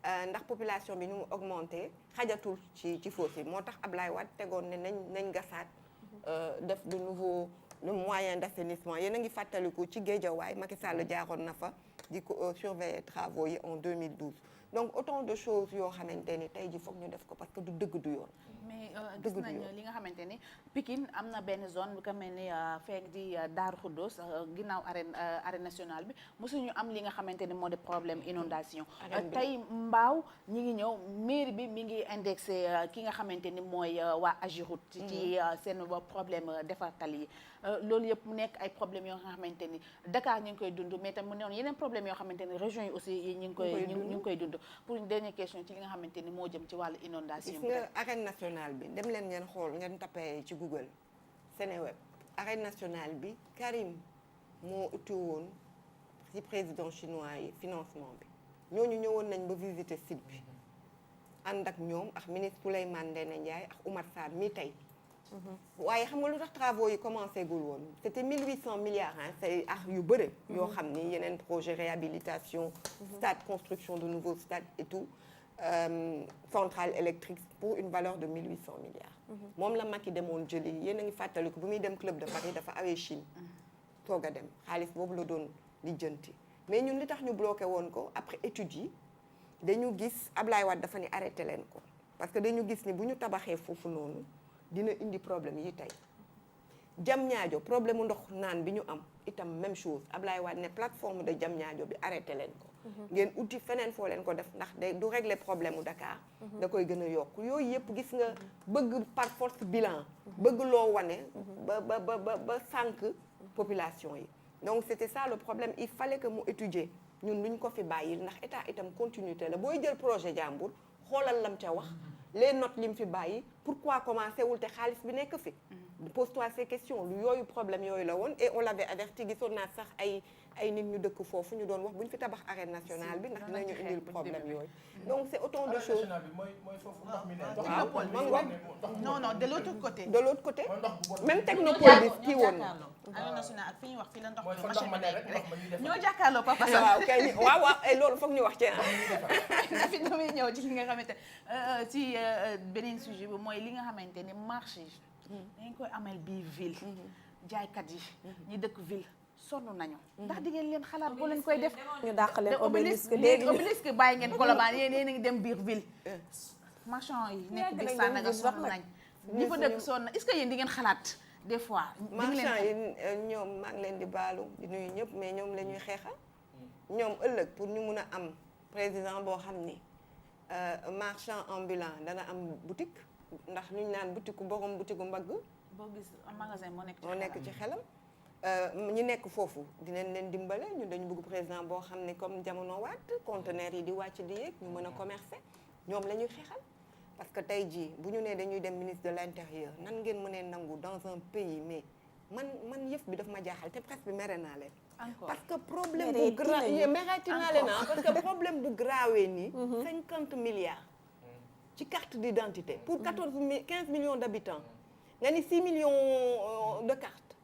ndax population bi ñu mu augmenté xajatul ci fosse yi moo tax Ablaye Wade tegoon ne nañ gasaat def de nouveau le moyen d'assainissement yéen a ngi fàttaliku ci Guédiawaye Macky Sall jaaroon na fa di ko surveiller travaux yi en 2012 donc autant de choses yoo xamante ni tey ji foog ñu def ko parce que du dëgg du yoon. mais gis nañ li nga xamante ni Pikine am na benn zone bu ko mel ni feek di Daaru Xuddoos ginnaaw arène nationale bi mosuñu am li nga xamante ni moo de problème inondation tey Mbaaw ñi ngi ñëw mairie bi mi ngi indexé ki nga xamante ni mooy waa Agiroute ci seen problème defar tali yi loolu yëpp mu nekk ay problèmes yoo nga xamante ni Dakar ñu ngi koy dund mais tam mu newoon yeneen problèmes yoo xamante ni région yi aussi ñu ngi koy dund pour une dernière question ci li nga xamante ni moo jëm ci wàllu inondation gis nga arène nationale bi dem leen ngeen xool ngeen tapé ci Google Seneweb arène nationale bi Karim moo uti woon ci président chinois yi financement bi ñooñu ñëwoon nañ ba visiter site bi ànd ak ñoom ak ministre Souleymane Ndéné Ndiaye ak Oumar Sarr mi tey waaye xam nga lu tax travaux yi commencé gul woon c'était 1800 milliards c'est ak yu bëre yoo xam ni yeneen projet réhabilitation stade construction de nouveaux stades et tout centrale électrique pour une valeur de 1800 milliards moom la Macky demoon jëli yéen a ngi fàttaliku bu muy dem club de Paris dafa awee Chine toog a dem xaalis boobu la doon lijjanti mais ñun li tax ñu bloqué woon ko après études yi dañu gis Ablaye Wade dafa ni arrêté leen ko parce que dañu gis ni bu ñu tabaxee foofu noonu dina indi problème yi tey Diamniadio problème mu ndox naan bi ñu am itam même chose Ablaye Wade ne plateforme de Diamniadio bi arrêté leen ko ngeen uti feneen foo leen ko def ndax day du régler problème mu Dakar da koy gën a yokk yooyu yëpp gis nga bëgg par force bilan bëgg loo wane ba sànq population yi donc c'était ça le problème il fallait que mu étudier ñun luñ ko fi bàyyil ndax état itam continuité la booy jël projet jàmbur xoolal lam ca wax les notes lim fi bàyyi pourquoi commencer wul te xaalis bi nekk fi pose-toi ces questions lu yooyu problème yooyu la woon et on l'avait averti gisoon naa sax ay nit ñu dëkk foofu ñu doon wax bu ñu fi tabax arène nationale bi ndax dinañu indil problème yooyu donc c'est autant de choses non de l'autre côté même technopole bi kii woon arène nationale ak fi ñuy wax fii la ndox mi machine bi nekk rek ñoo jàkkaarloo Papa Sow waaw kay waaw loolu foog ñu wax ci fi damay ñëw ci li nga xamante ci beneen sujet bi mooy li nga xamante ni marché dañ koy amal bii ville jaaykat yi ñi dëkk ville sonn nañu ndax di ngeen leen xalaat boo leen koy def ñu dàq leen obélisque bàyyi ngeen Colobane yéen a ngi dem biir ville marchand yi nekk biir Sandaga sonn nañ ñi fa dëkk sonn na est-ce que yéen di ngeen xalaat des fois marchand yi ñoom maa ngi leen di baalu di nuyu ñëpp mais ñoom la ñuy xeexal ñoom ëllëg pour ñu mun a am président boo xam ni marchand ambulant dana am boutique ndax ñu naan boutique borom boutique mbagg boo gis magasin moo nekk ci xelam ñi nekk foofu dinañ leen dimbale ñu dañu bëgg président boo xam ne comme jamono waat conteneurs yi di wàcc di yéeg ñu mën a commercer ñoom la ñuy xeexal parce que tey jii bu ñu nee dañuy dem ministre de l'intérieur nan ngeen mënee nangu dans un pays mais man yëf bi daf ma jaaxal te presse bi mere naa leen parce que problème bu grave merati naa leen parce que problème bu grawee nii 50 milliards ci carte d'identité pour 15 millions d'habitants nga ni 6 millions de cartes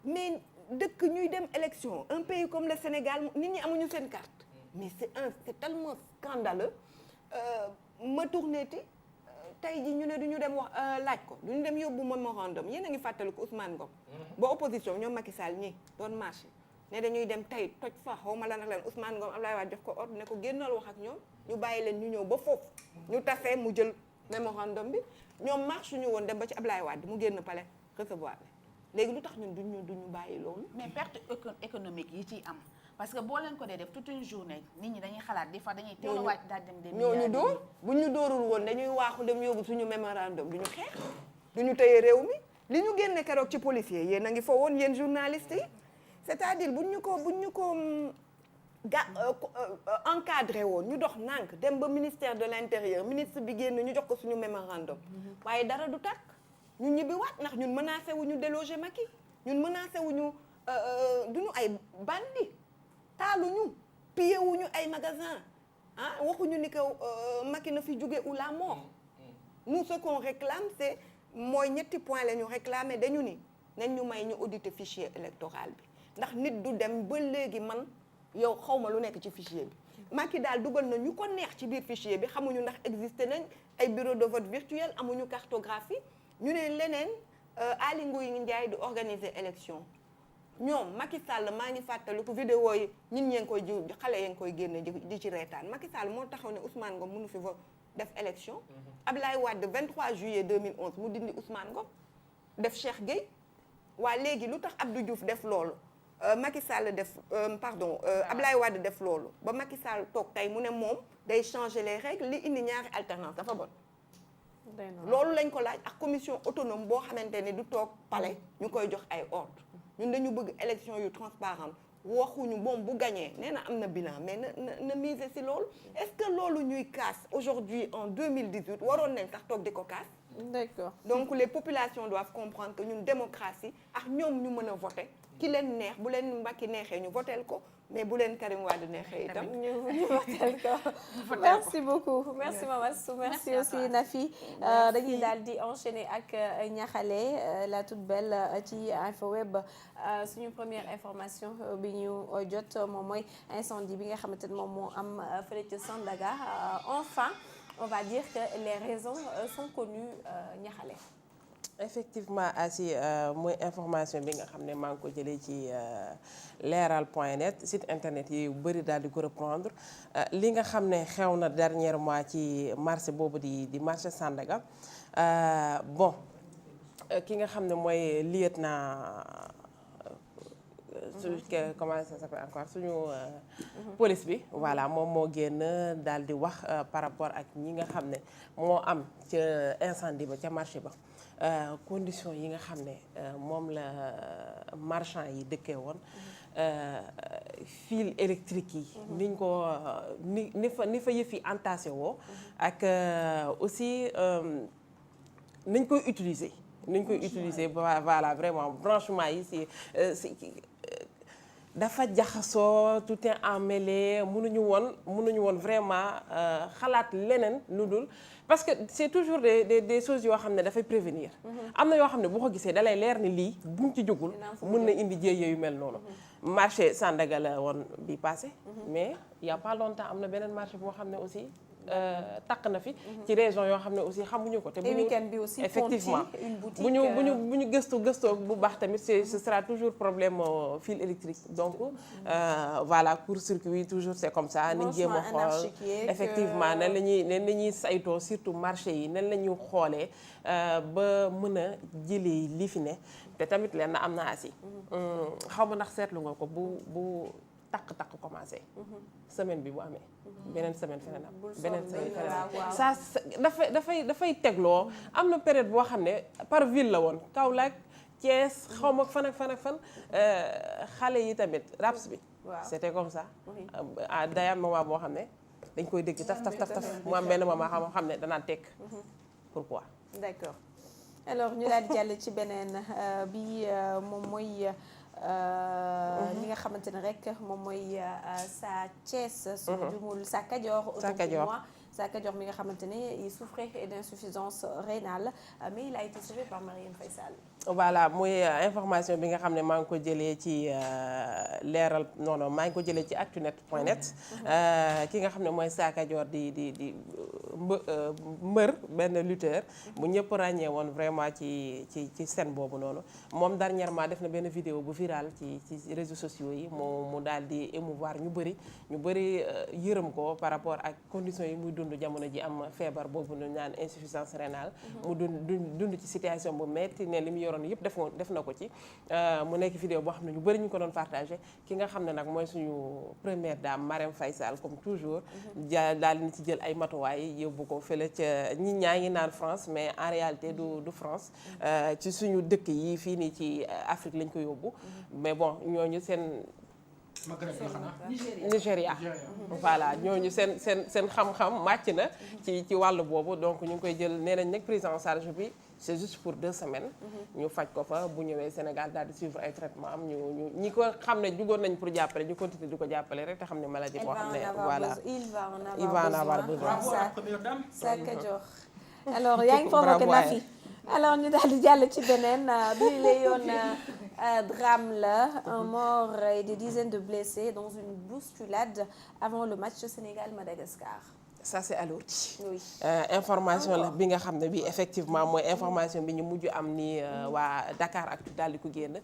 mais dëkk ñuy dem élection un pays comme le Sénégal nit ñi amuñu seen carte mais c'est tellement scandaleux ma tourné ti tey ji ñu ne duñu dem wax laaj ko duñu dem yóbbu mémorandum yéen a ngi fàttali ko Ousmane Ngom ba opposition ñoom Macky Sall ñi doon marché ne dañuy dem tey toj fa xaw ma lan ak lan Ousmane Ngom Abdoulaye Wade jox ko ordre ne ko génnal wax ak ñoom ñu bàyyi leen ñu ñëw ba foofu ñu tasee mu jël mémorandum bi ñoom marche ñu woon dem ba ci Abdoulaye Wade mu génn palais recevoir léegi lu tax ñun duñu bàyyi loolu mais perte économique yi ciy am parce que boo leen ko dee def toute une journée nit ñi dañuy xalaat des fois dañuy teel a wàcc daal dem ñooñu dóor bu ñu dóorul woon dañuy waaxu dem yóbbu suñu mémorandum duñu xeex duñu téye réew mi li ñu génne keroog ci policier yéen a ngi fa woon yéen journalistes yi c'est-à-dire buñ ñu ko encadré woon ñu dox nànk dem ba ministère de l'intérieur ministre bi génn ñu jox ko suñu mémorandum waaye dara du tàkk ñu ñibbi waat ndax ñun menacé wu ñu déloger Macky ñun menacé wu ñu duñu ay bandi taaluñu pillé wuñu ay magasin waxuñu ni que Macky na fi jóge ou la mort nous ce qu'on réclame c'est mooy ñetti point la ñu réclamer dañu ni nañ ñu may ñu auditer fichier électoral bi ndax nit du dem ba léegi man yow xawma lu nekk ci fichier bi Macky daal dugal na ñu ko neex ci biir fichier bi xamuñu ndax existé nañ ay bureau de vote virtuel amuñu cartographie ñu ne leneen Aly Ngouille Ndiaye di organiser élection ñoom Macky Sall maa ngi fàttaliku vidéo yi ñin ñee ngi koy jiw xale yaa ngi koy génne di ci reetaan Macky Sall moo taxaw ne Ousmane Ngom mënu fi def élection Ablaye Wade 23 juillet 2011 mu dindi Ousmane Ngom def Cheikh Gueye waa léegi lu tax Abdou Diouf def loolu Macky Sall Ablaye Wade def loolu ba Macky Sall toog tey mu ne moom day changer les règles li indi ñaari alternance dafa bon loolu lañ ko laaj ak commission autonome boo xamante ne du toog palais ñu koy jox ay ordre ñun dañu bëgg élection yu transparente waxuñu moom bu gagné nee na am na bilan mais na miser si loolu est-ce que loolu ñuy kaas aujourd'hui en 2018 waroon nañ sax toog di ko kaas d'accord donc les populations doivent comprendre que ñun démocratie ak ñoom ñu mën a voter ki leen neex bu leen Macky neexee ñu votel ko mais bu leen Karim Wade neexee itam ñu votel ko merci beaucoup merci Mame Astou merci aussi Nafi dañuy daal di enchaîner ak Niakhale la toute belle ci Infoweb suñu première information bi ñu jot moom mooy incendie bi nga xamante ne moom moo am fële ca Sandaga enfin on va dire que les raisons sont connues Niakhale effectivement asi mooy information bi nga xam ne maa ngi ko jëlee ci leeral.net site internet yi bëri daal di ko reprendre li nga xam ne xew na dernièrement ci marché boobu di marché Sandaga bon ki nga xam ne mooy lieutenant comment ça s'appelle encore suñu police bi voilà moom moo génn daal di wax par rapport ak ñi nga xam ne moo am ca incendie ba ca marché ba condition yi nga xam ne moom la marchand yi dëkkee woon fil électrique yi niñ ko ni fa yëf yi entassé woo ak aussi niñ koy utiliser voilà vraiment branchement yi c'est dafa jaxasoo tout est emmêlé mënuñu woon vraiment xalaat leneen lu dul parce que c'est toujours des choses yoo xam ne dafay prévenir am na yoo xam ne boo ko gisee dalay leer ni lii buñ ci jógul mën na indi jéye yu mel noonu marché Sandaga la woon bi passé mais il y a pas longtemps am na beneen marché boo xam ne aussi takk na fi ci région yoo xam ne aussi xamuñu ko te bu ñu bi aussi effectivement bu ñu gëstoo bu baax tamit ce sera toujours problème fil électrique donc voilà court-circuit toujours c'est comme ça nañ jéem a xool effectivement nan la ñuy saytoo surtout marché yi nan la ñuy xoolee ba mën a jëlee li fi ne te tamit leen na am na asi xaw ma ndax seetlu nga ko bu takk commencé semaine bi bu amee beneen semaine feneen am beneen semaine feneen ça dafay tegloo am na période boo xam ne par ville la woon Kaolack Thiès xaw ma fan ak fan xale yi tamit raps bi c'était comme ça day am moment boo xam ne dañ koy dégg taf mu am benn moment xam ne danaan tekk pourquoi d'accord alors ñu daal di jàll ci beneen bi moom mooy li nga xamante ne rek moom mooy Sa Thiès suñu jumul Sa Kajoor Sa Kajoor mi nga xamante ne il souffrait d'insuffisance rénale mais il a été sauvé par Marième Faye Sall voilà muy information bi nga xam ne maa ngi ko jëlee ci leeral maa ngi ko jëlee ci actunet.net ki nga xam ne mooy Sa Kajoor di mbër benn lutteur bu ñëpp ràññee woon vraiment ci scène boobu noonu moom dernièrement def na benn vidéo bu viral ci réseaux sociaux yi mu daal di émouvoir ñu bëri yërëm ko par rapport ak conditions yi muy dund jamono ji am feebar boobu ñu naan insuffisance rénale mu dund ci situation bu metti ne li mu yoroon yëpp def na ko ci mu nekk vidéo boo xam ne ñu bëri ñu ko doon partagé ki nga xam ne nag mooy suñu première dame Marième Faye Sall comme toujours daal di ci jël ay matuwaay yóbbu ko fële ca nit ñaa ngi naan France mais en réalité du France ci suñu dëkk yi fii nii ci Afrique lañ ko yóbbu mais bon ñooñu seen Nigéria voilà ñooñu seen xam-xam màcc na ci wàll boobu donc ñu ngi koy jël nee nañ nag prise en charge bi c'est juste pour 2 semaines ñu faj ko fa bu ñëwee Sénégal daal di suivre ay traitement am ñu ñi ko xam ne jugoon nañ pour jàppale ñu continuer di ko jàppale rek te xam ne maladie boo xam ne voilà il va en avoir besoin ça ka jox alors yaa ngi provoqué Nafi alors ñu daal di jàll ci beneen bi la yoon drame la un mort et des dizaines de blessés dans une bousculade avant le match Sénégal-Madagascar. ça c'est alourdi. Oui. Information la bi nga xam ne bi effectivement mooy information bi ñu mujj am ni waa Dakar ak daal di ko génn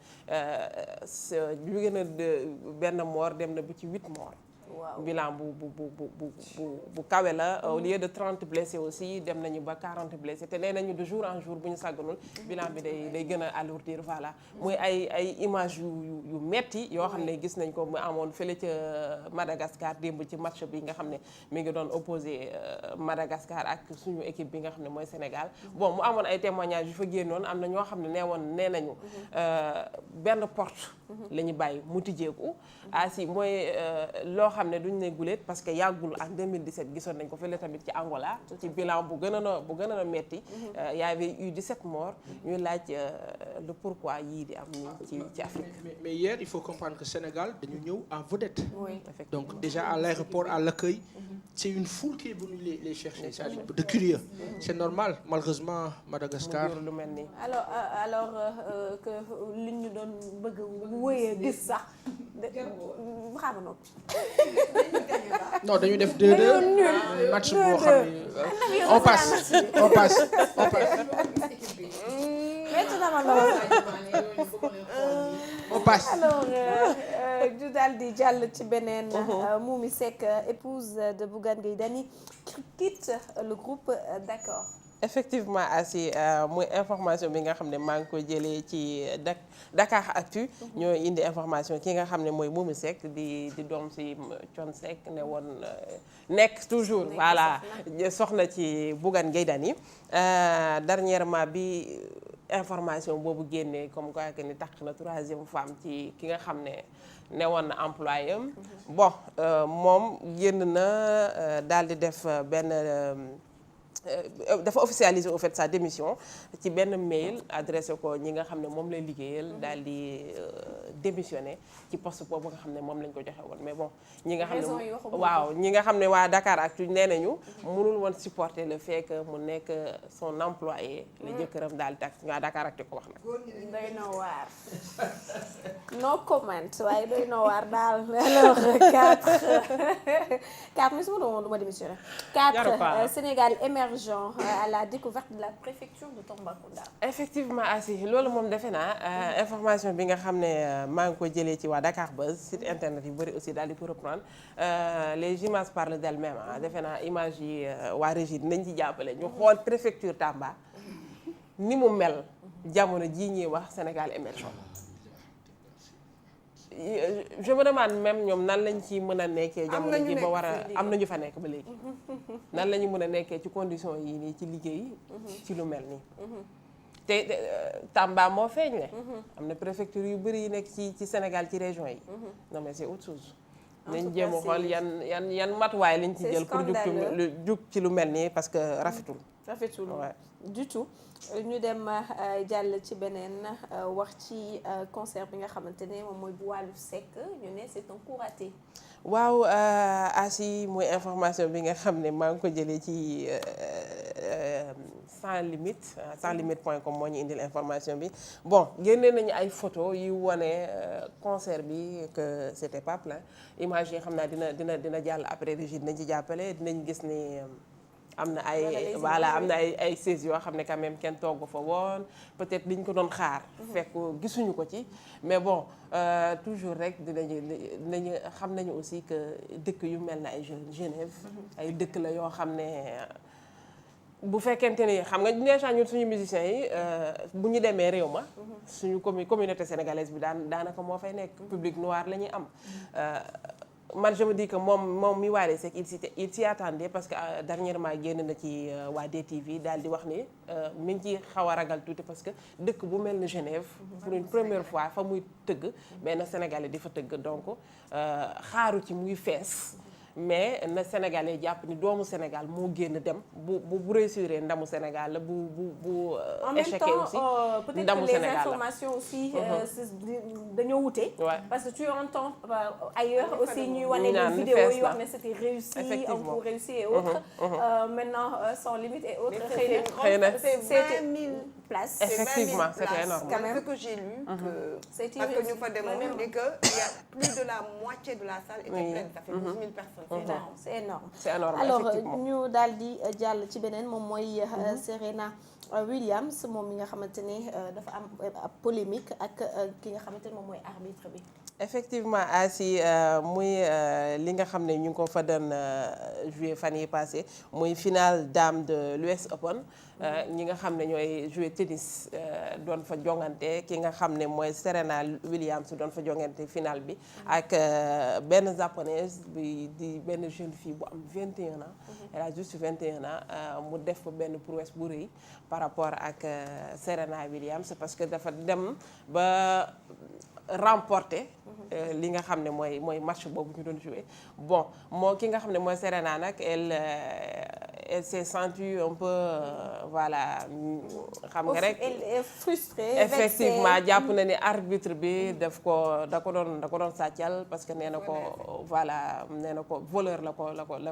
jóge na benn mort dem na bu ci 8 morts. Wow. Bilan bu kawe la au lieu de 30 blessés aussi dem nañu ba 40 blessés te nee nañu de jour en jour bu ñu sàgganul bilan bi day gën a alourdir voilà muy ay images yu metti yoo xam ne gis nañ ko mu amoon fële ca Madagascar démb ci match bi nga xam ne mi ngi doon opposé Madagascar ak suñu équipe bi nga xam ne mooy Sénégal bon mu amoon ay témoignages yu fa génnoon am na ñoo xam ne nee nañu benn porte la ñu bàyyi mu tijjeeku asi mooy loo xam ne duñ ne guléet parce que yàggul ak 2017 gisoon nañ ko fële tamit ci Angola ci bilan bu gën a metti y avait eu 17 morts ñuy laaj le pourquoi yii di am ni ci Afrique. mais hier il faut comprendre que Sénégal dañu ñëw en vedette. Oui. Donc déjà à l'aéroport à l'accueil c'est une foule qui est venue les chercher c'est-à-dire de curieux. C'est normal malheureusement Madagascar. lu mel nii. alors que li ñu doon bëgg wëyee gis sax xaama noppi. non dañu def 2-2 match boo xam ne on passe. on passe. alors ñu daal di jàll ci beneen. Moumi Seck épouse de Bougane Gueye Dany quitte le groupe D'accord. effectivement asi muy information bi nga xam ne maa ngi ko jëlee ci Dakar Actu ñoo indi information ki nga xam ne mooy Momy Seck di doom si Thione Seck ne woon nekk toujours voilà soxna ci Bougane Gueye Dany dernièrement bi information boobu génnee comme quoi que ni tax na 3e femme ci ki nga xam ne woon na employé am bon moom génn na daal di def benn dafa officialiser au fait sa démission ci benn mail adressé ko ñi nga xam ne moom lay liggéeyal daal di démissionner ci poste boobu nga xam ne moom lañ ko joxe woon mais bon ñi nga xam ne waaw ñi nga xam ne waa Dakar Actu nee nañu mënul woon supporter le fait que mu nekk son employé la jëkkëram daal di waa Dakar Actu ko wax nag doy na waar no comment waaye doy na waar daal alors 4 mais su ma doon du ma démissionner 4 Sénégal émergent à la découverte de la préfecture de Tambacounda. effectivement asi loolu moom defe naa information bi nga xam ne maa ngi ko jëlee ci waa Dakar Buzz site internet yu bëri aussi daal di ko reprendre les images parlent d'elles-mêmes defe naa image yi waa régie dinañ ci jàppale ñu xool préfecture Tamba ni mu mel jamono jii ñuy wax Sénégal émergent. je me demande même ñoom nan lañ ci mën a nekkee jamono ji ba war a am nañu fa nekk ba léegi nan la ñu mën a nekkee ci condition yi nii ci liggéey ci lu mel nii te Tamba moo feeñ ne am na préfecture yu bëri yi nekk ci Sénégal ci région yi non mais c'est autre chose nañ jéem a xool yan matuwaay lañ ci jël pour jug ci lu mel nii parce que rafetul du tout ñu dem jàll ci beneen wax ci concert bi nga xamante ne moom mooy bu Wally Seck ñu ne c'est un coup raté. waaw asi mooy information bi nga xam ne maa ngi ko jëlee ci sans limite.com moo ñu indil information bi bon génne nañu ay photo yu wane concert bi que c'était pas plein image yi xam naa dina jàll après régie dinañ ci jàppale dinañ gis ni am na ay saisi yoo xam ne quand même kenn togg fa woon peut-être liñ ko doon xaar fekk gisuñu ko ci mais bon toujours rek dinañu xam nañu aussi que dëkk yu mel na ay Genève ay dëkk la yoo xam ne bu fekkente ni xam nga déjà ñun suñu musiciens yi bu ñu demee réew ma suñu communauté sénégalaise bi daanaka moo fay nekk public noir la ñuy am man je me dis que moom mi Wally Seck il s'y attendait parce que dernièrement génn na ci waa DTV daal di wax ni mi ngi ci xaw a ragal tuuti parce que dëkk bu mel ni Genève pour une première fois fa muy tëgg benn Sénégalais di fa tëgg donc xaaru ci muy fees mais na Sénégalais jàpp ni doomu Sénégal moo génn dem bu réussir ndamu Sénégal la bu échec aussi ndamu Sénégal la. peut-être que les informations aussi dañoo wute. parce que tu entends ailleurs aussi ñuy wane des vidéos yi wax ne c'était réussi un coup réussi et autres. Maintenant sans limite et autres. xëy na c'est 20 000 places. Effectivement c'était énorme. Quand même ce que j'ai lu. parce que ñu fa demoon dit que il y a plus de la moitié de la salle était pleine. Ça fait 12 000 personnes. C'est énorme. C'est énorme. Alors ñu daal di jàll ci beneen moom mooy Serena Williams moom mi nga xamante ne dafa am polémique ak ki nga xamante ne moom mooy arbitre bi. effectivement Asi muy li nga xam ne ñu ngi ko fa doon joué fan yi passé muy finale dame de l'US Open ñi nga xam ne ñooy joué tennis doon fa jongante ki nga xam ne mooy Serena Williams doon fa jongante finale bi ak benn japonaise bi di benn jeune fille bu am 21 ans elle a juste 21 ans mu def fa benn prouesse bu rëy par rapport ak Serena Williams parce que dafa dem ba remporté li nga xam ne mooy match boobu ñu doon joué bon moo ki nga xam ne mooy Serena nag elle s'est sentie un peu voilà xam nga rek elle est frustrée effectivement jàpp na ni arbitre bi da ko doon sàccal parce que nee na ko voilà nee na ko voleur la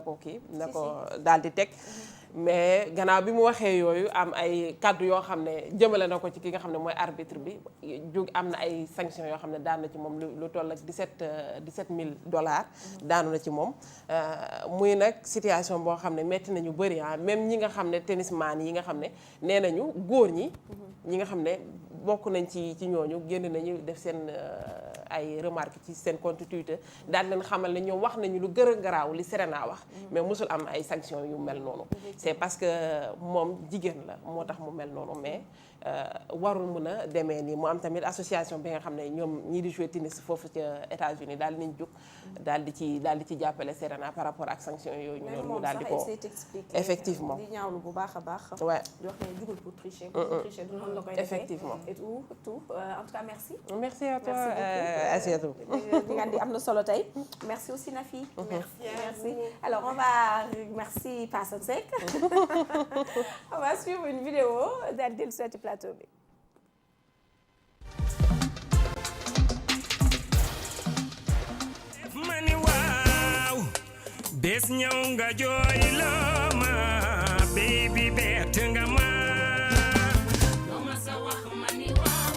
ko kii na ko daal di teg mais gannaaw bi mu waxee yooyu am ay kaddu yoo xam ne jëmale na ko ci ki nga xam ne mooy arbitre bi jóg am na ay sanctions yoo xam ne daan na ci moom lu toll ak $17,000 daanu na ci moom muy nag situation boo xam ne metti nañu bëri même ñi nga xam ne tennisman yi nga xam ne nee nañu góor ñi nga xam ne bokk nañ ci ñooñu génn nañu def seen ay remarques ci seen compte Twitter daal leen xamal ne ñoom wax nañu lu gën a garaaw li Serena wax mais mosul am ay sanctions yu mel noonu c'est parce que moom jigéen la moo tax mu mel noonu mais warul mën a demee nii mu am tamit association bi nga xam ne ñoom ñii di jouer tennis foofu ca États-Unis daal nañ jóg daal di ci jàppale Serena par rapport ak sanctions yooyu ñu daal di ko effectivement di ñaawlu bu baax a baax ouais jox ne jugul pour tricher du noonu la koy defee effectivement et tout en tout cas merci à toi Asiatou di nga di am na solo tey merci aussi Nafi merci alors merci Passa Seck on va suivre une vidéo daal di dellu ci plateau bi. mani waaw bés ñëw nga jooy la ma baby bett nga ma loo ma sa wax mani waaw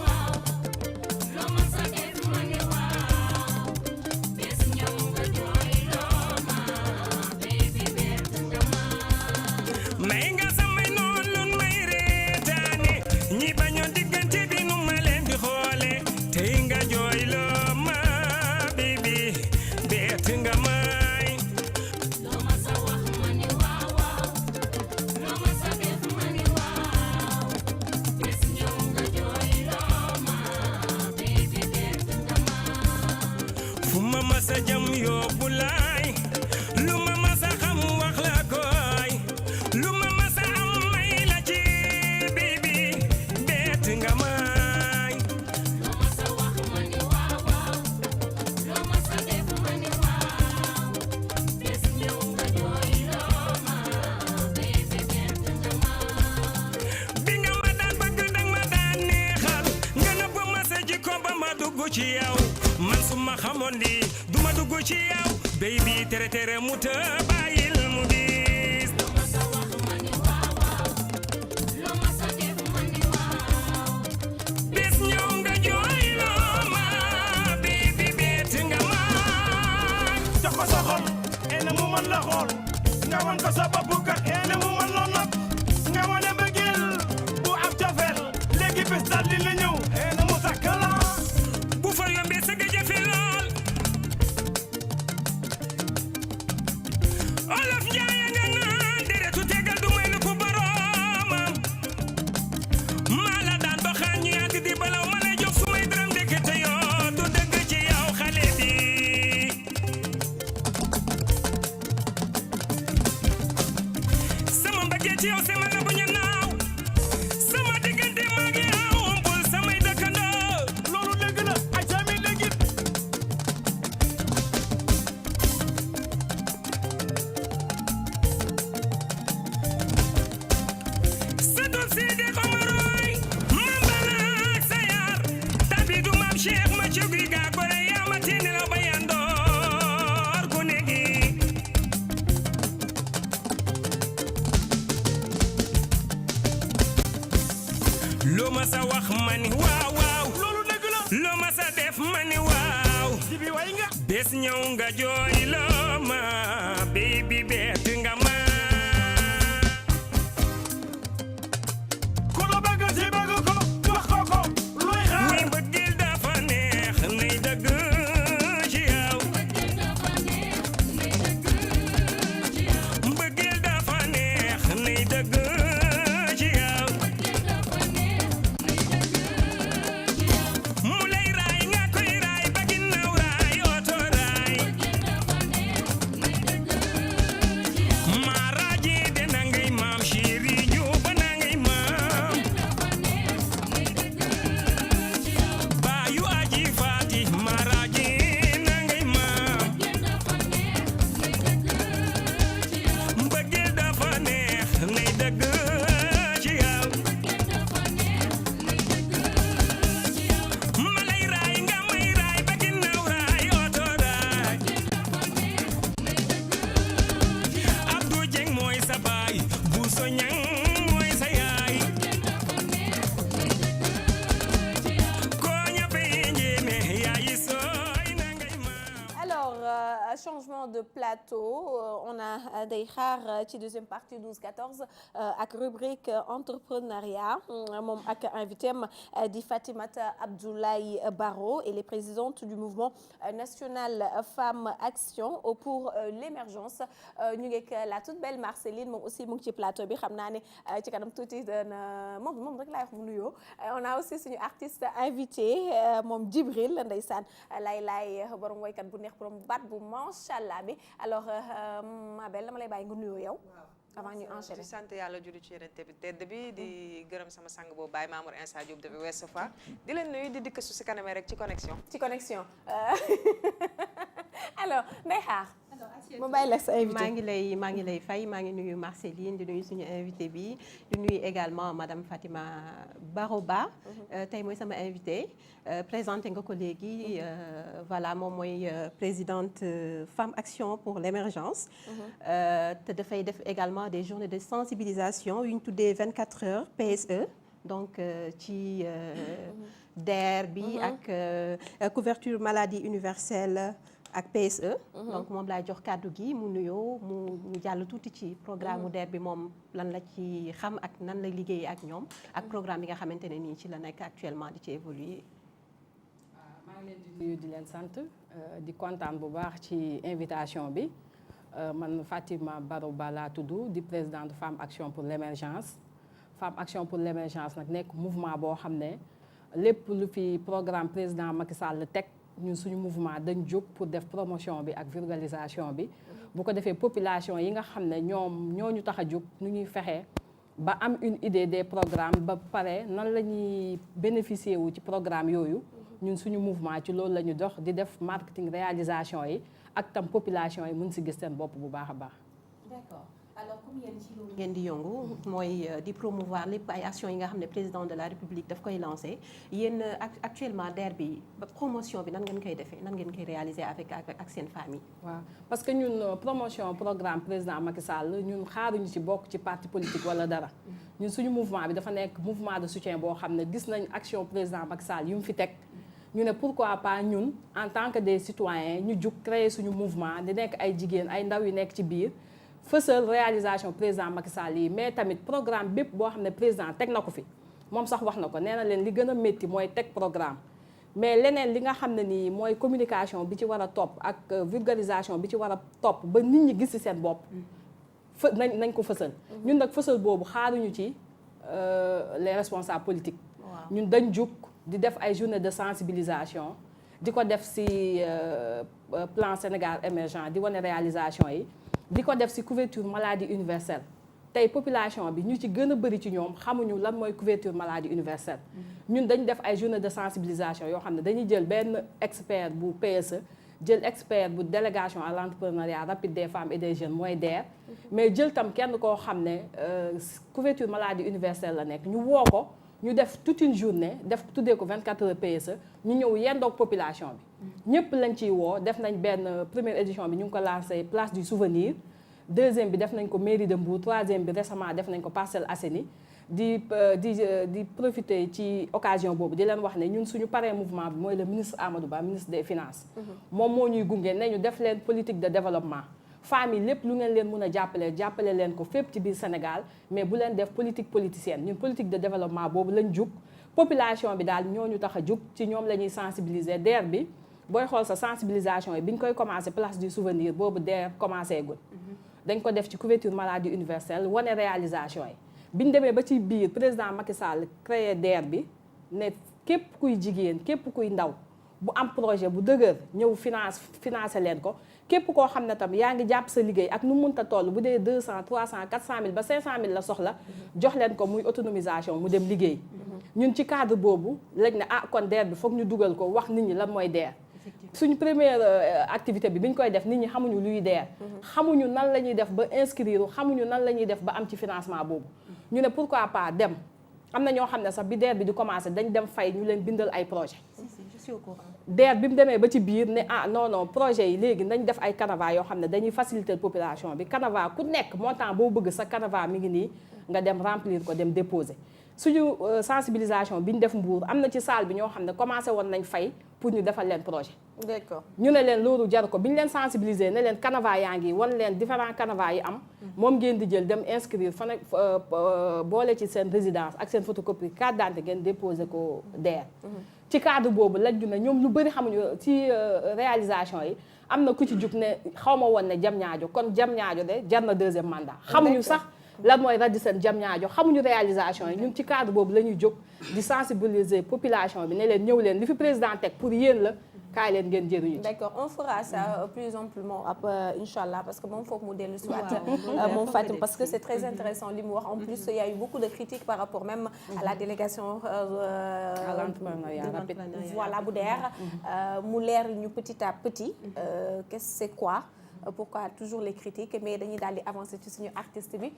loo ma sa def mani waaw bés ñëw nga jooy la ma baby bett nga ma may nga samay noon nun may reetaane ñi bañoon diggante bi nu ma leen di xoole tey nga jooy la ma baby bett nga may loo ma sa wax mani waaw loo ma sa def mani waaw bés ñëw nga jooy la ma baby bett nga ma fu ma masa jam yóbbu laay lu ma masa xam wax la koy lu ma masa am may la ci baby bett nga may loo ma sa wax mani waaw loo ma sa def mani waaw bés ñëw nga jooy loo ma baby bett nga ma bi nga ma daan bëgg dang ma daan neexal nga nëbb ma sa jikko ba ma dugg ci yow man su ma xamoon lii du ma dugg ci yow baby tere mu të bàyyil mu gis loo ma sa wax mani waaw loo ma sa def mani waaw bés ñëw nga jooy loo ma baby bett nga ma jox ko sa xol ene mu mën la xool nga wan ko sa bopp kat ene mu mën la nopp nga wane bëggeel bu am cofeel léegi bés daal di la ñëw ene mu takk la bu fa yombee sa nga jafe lool olof njaay nga naan deretu tegal du may lu ko boroomam maa la daan ba xaar ñu yàgg di balaw ma lay jox su may dërëm ndekete yoo du dëgg ci yow xale bi ci yow sama la bu ñu naaw sama diggante maa ngi aw umpul samay dëkkandoo loolu dëgg la ay sami léegi sa doom si di xomaroy mam balaak sa yar tabi du mam cheikh ma cugi gaa gore yaa ma tiini la ba yandoor ku negi loo ma sa wax ma ni waaw waaw loolu dëgg la loo ma sa def ma ni waaw jibi way nga bés ñëw nga jooy loo ma baby bett nga ma ku la bëgg si bëgg ko wax ko ko luy xaar muy mbëggeel dafa neex nay dëgg ci yow mbëggeel dafa neex nay dëgg ci yow mu lay raay nga koy raay ba ginnaaw raay oto raay maa raaje de na ngay maam chéri ñu ba na ngay maam baayu aji faati maa raaje na ngay maam mbëggeel dafa neex nay dëgg ci yow ma lay raay nga may raay ba ginnaaw raay oto raay Abdou Dieng mooy sa baay Bousso Ñang mooy sa yaay koo ñappee njéeme yaayi sooy na ngay maam Alors, changement de plateau, on a day xaar ci deuxième partie 12-14 ak rubrique entrepreneuriat moom ak invité am di Fatimata Abdoulaye Baro et les présidentes du mouvement national Femmes Action pour l'émergence ñu ngi ak la toute belle Marceline moom aussi mu ngi ci plateau bi xam naa ne ci kanam tuuti dana moom rek laay wax mu nuyoo on a aussi suñu artiste invité moom Djibril ndeysaan lay borom woykat bu neex borom baat bu macha allah bi alors ma belle dama lay bàyyi nga nuyoo yow. avant ñu enchaîner di sant yàlla julli ci yeneen bi tedd bi di gërëm sama sang boobu Baye Mamour Insa Diop depuis Ouest Foire di leen nuyu di dikk su si kanamee rek ci connexion. alors Ndeye Khar. ma bàyyi la sa invité maa ngi lay fay maa ngi nuyu Marceline di nuyu suñu invité bi di nuyu également madame Fatima Baro Ba tey mooy sama invité présenté nga ko léegi voilà moom mooy présidente Femmes Action pour l'émergence te dafay def également des journées de sensibilisation yu ñu tuddee 24 heures PSE donc ci DER bi ak couverture maladie universelle ak PSE donc moom laay jox kàddu gi mu nuyoo mu jàll tuuti ci programme mu DER bi moom lan la ci xam ak nan la liggéeyee ak ñoom ak programme yi nga xamante ne nii ci la nekk actuellement di ci évoluer. maa ngi leen di nuyu di leen sant di kontaan bu baax ci invitation bi man Fatima Baro Ba laa tudd di présidente Femmes Action pour l'émergence Femmes Action pour l'émergence nag nekk mouvement boo xam ne lépp lu fi programme président Macky Sall teg ñun suñu mouvement dañ jóg pour def promotion bi ak vulgarisation bi bu ko defee population yi nga xam ne ñoo ñu tax a jóg nu ñuy fexe ba am une idée des programmes ba pare nan la ñuy bénéficier wu ci programme yooyu ñun suñu mouvement ci loolu la ñu dox di def marketing réalisation yi ak tam population yi mun si gis seen bopp bu baax a baax. D'accord. Alors comme yéen ci loolu ngeen di yëngu mooy di promouvoir lépp ay actions yi nga xam ne président de la république daf koy lancé yéen actuellement DER bi promotion bi nan ngeen koy defee nan ngeen koy réaliser ak seen famille. waaw parce que ñun promotion programme président Macky Sall ñun xaaruñu ci bokk ci parti politique wala dara ñun suñu mouvement bi dafa nekk mouvement de soutien boo xam ne gis nañ action président Macky Sall yu mu fi teg ñu ne pourquoi pas ñun en tant que des citoyens ñu jug créer suñu mouvement di nekk ay jigéen ay ndaw yu nekk ci biir. fësal réalisation président Macky Sall yi mais tamit programme bépp boo xam ne président teg na ko fi moom sax wax na ko nee na leen li gën a métti mooy teg programme mais leneen li nga xam ne nii mooy communication bi ci war a topp ak vulgarisation bi ci war a topp ba nit ñi gis ci seen bopp nañ ko fësal ñun nag fësal boobu xaaruñu ci les responsables politiques ñun dañ jug di def ay journée de sensibilisation di ko def ci plan Sénégal émergent di wane réalisation yi di ko def ci couverture maladie universelle tey population bi ñu ci gën a bëri ci ñoom xamuñu lan mooy couverture maladie universelle ñun dañ def ay journée de sensibilisation yoo xam ne dañuy jël benn expert bu PSE jël expert bu délégation à l'entrepreneuriat rapide des femmes et des jeunes mooy DER mais jël tam kenn koo xam ne couverture maladie universelle la nekk ñu woo ko ñu def toute une journée def tuddee ko 24 heures PSE ñu ñëw yendoog population bi ñëpp lañ ciy woo def nañ benn première édition bi ñu ngi ko lancé place du souvenir deuxième bi def nañ ko mairie de Mbour troisième bi récemment def nañ ko Parcelles Assainies di profiter ci occasion boobu di leen wax ne ñun suñu parrain mouvement bi mooy le ministre Amadou Ba ministre des finances moom moo ñuy gunge ne ñu def leen politique de développement femmes yi lépp lu ngeen leen mën a jàppale leen ko fépp ci biir Sénégal mais bu leen def politique politicienne ñun politique de développement boobu lañ jug population bi daal ñooñu tax a jug ci ñoom la ñuy sensibiliser DER bi booy xool sa sensibilisation yi bi ñu koy commencé place du souvenir boobu DER commencé gul dañ ko def ci couverture maladie universelle wane réalisation yi bi ñu demee ba ci biir président Macky Sall créé DER bi ne képp kuy jigéen képp kuy ndaw bu am projet bu dëgër ñëw financé leen ko képp koo xam ne tam yaa ngi jàpp sa liggéey ak nu munta toll bu dee 200 300 400 000 ba 500 000 la soxla jox leen ko muy autonomisation mu dem liggéey ñun ci cadre boobu lañ ne kon DER bi foog ñu dugal ko wax nit ñi lan mooy DER suñu première activité bi ñu koy def nit ñi xamuñu luy DER xamuñu nan la ñuy def ba inscrire xamuñu nan la ñuy def ba am ci financement boobu ñu ne pourquoi pas dem am na ñoo xam ne sax bi DER bi di commencé dañ dem fay ñu leen bindal ay projet DER bi mu demee ba ci biir ne non projet yi léegi nañ def ay canevas yoo xam ne dañuy faciliter population bi canevas ku nekk montant boo bëgg sa canevas mi ngi nii nga dem remplir ko dem déposer suñu sensibilisation bi ñu def Mbour am na ci salle bi ñoo xam ne commencé woon nañ fay pour ñu defal leen projet d'accord ñu ne leen loolu jar ko bi ñu leen sensibiliser ne leen canevas yaa ngi wan leen différents canevas yi am moom ngeen di jël dem inscrire fa ne boole ci seen résidence ak seen photocopie carte d'identité ngeen déposer ko DER ci cadre boobu lajju na ñoom lu bëri xamuñu ci réalisation yi am na ku ci jug ne xaw ma woon ne Diamniadio kon Diamniadio de jar na deuxième mandat xamuñu sax lan mooy Radisson Diamniadio xamuñu réalisation yi ñun ci cadre boobu la ñuy jóg di sensibiliser population bi ne leen ñëw leen li fi président teg pour yéen la kaay leen ngeen jëriñu ci. D'accord, on fera ça plus amplement Inch'Allah parce que moom foog mu dellu si waat moom Fatim parce que c'est très intéressant li mu wax en plus il y a eu beaucoup de critiques par rapport même à la délégation à l'entrepreneuriat rapide voilà bu DER mu leer ñu petit à petit qu'est-ce c'est quoi pourquoi toujours les critiques mais dañuy daal di avancer ci suñu artiste bi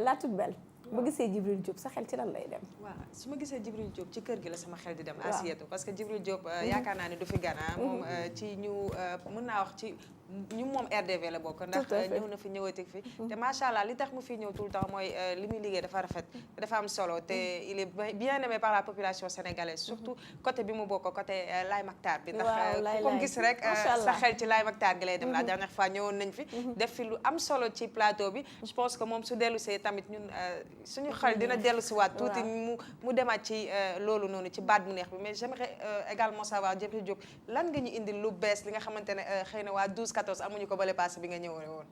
la toute belle bu gisee Djibril Diop sa xel ci lan lay dem. waaw su ma gisee Djibril Diop ci kër gi la sama xel di dem. Asietu parce que Djibril Diop yaakaar naa ne du fi gana moom ci ñu mën naa wax ci ñu moom RDV la bokk. ndax ñëw na fi ñëwati fi. te macha allah li tax mu fi ñëw tout le temps mooy li muy liggéey dafa rafet dafa am solo te il est bien aimé par la population sénégalaise surtout côté bi mu bokk côté Laye Mactar bi. ndax comme gis rek sa xel ci Laye Mactar gi lay dem. la dernière fois ñëwoon nañ fi. def fi lu am solo ci plateau bi. je pense que moom su dellu see tamit ñun suñu xel dina dellu si waat tuuti mu demaat ci loolu noonu ci baat mu neex bi mais j'aimerais également savoir Djibril Diop lan nga ñu indil lu bees li nga xamante ne xëy na waa 12-14 amuñu ko bale passé bi nga ñëwoon woon.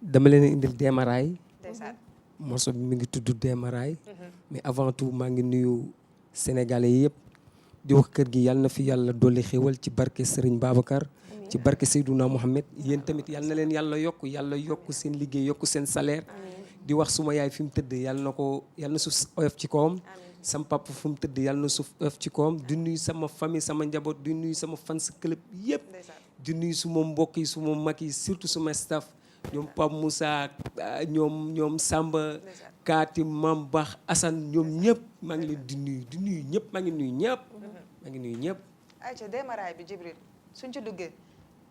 dama leen indil Démaraay. ndeysaan morceau bi mi ngi tudd Démaraay. mais avant tout maa ngi nuyu sénégalais yëpp di wax kër gi yàlla na fi yàlla dolli xéwal ci barke Serigne Babacar. ci barke Seydouna Mohamed yéen tamit yàlla na leen yàlla yokk seen liggéey yokk seen salaire. di wax suma yaay fi mu tëdd yàlla na suuf oyof ci kawam sama papa fi mu tëdd yàlla na suuf oyof ci kawam di nuyu sama famille sama njaboot di nuyu sama fans club yëpp di nuyu suma mbokk yi suma mag yi surtout suma staff ñoom Pape Moussa ñoom Samba Kaati Mam Bax Assane ñoom ñëpp maa ngi leen di nuyu ñëpp maa ngi nuyu ñëpp ayca Démaraay bi Djibril suñ ci duggee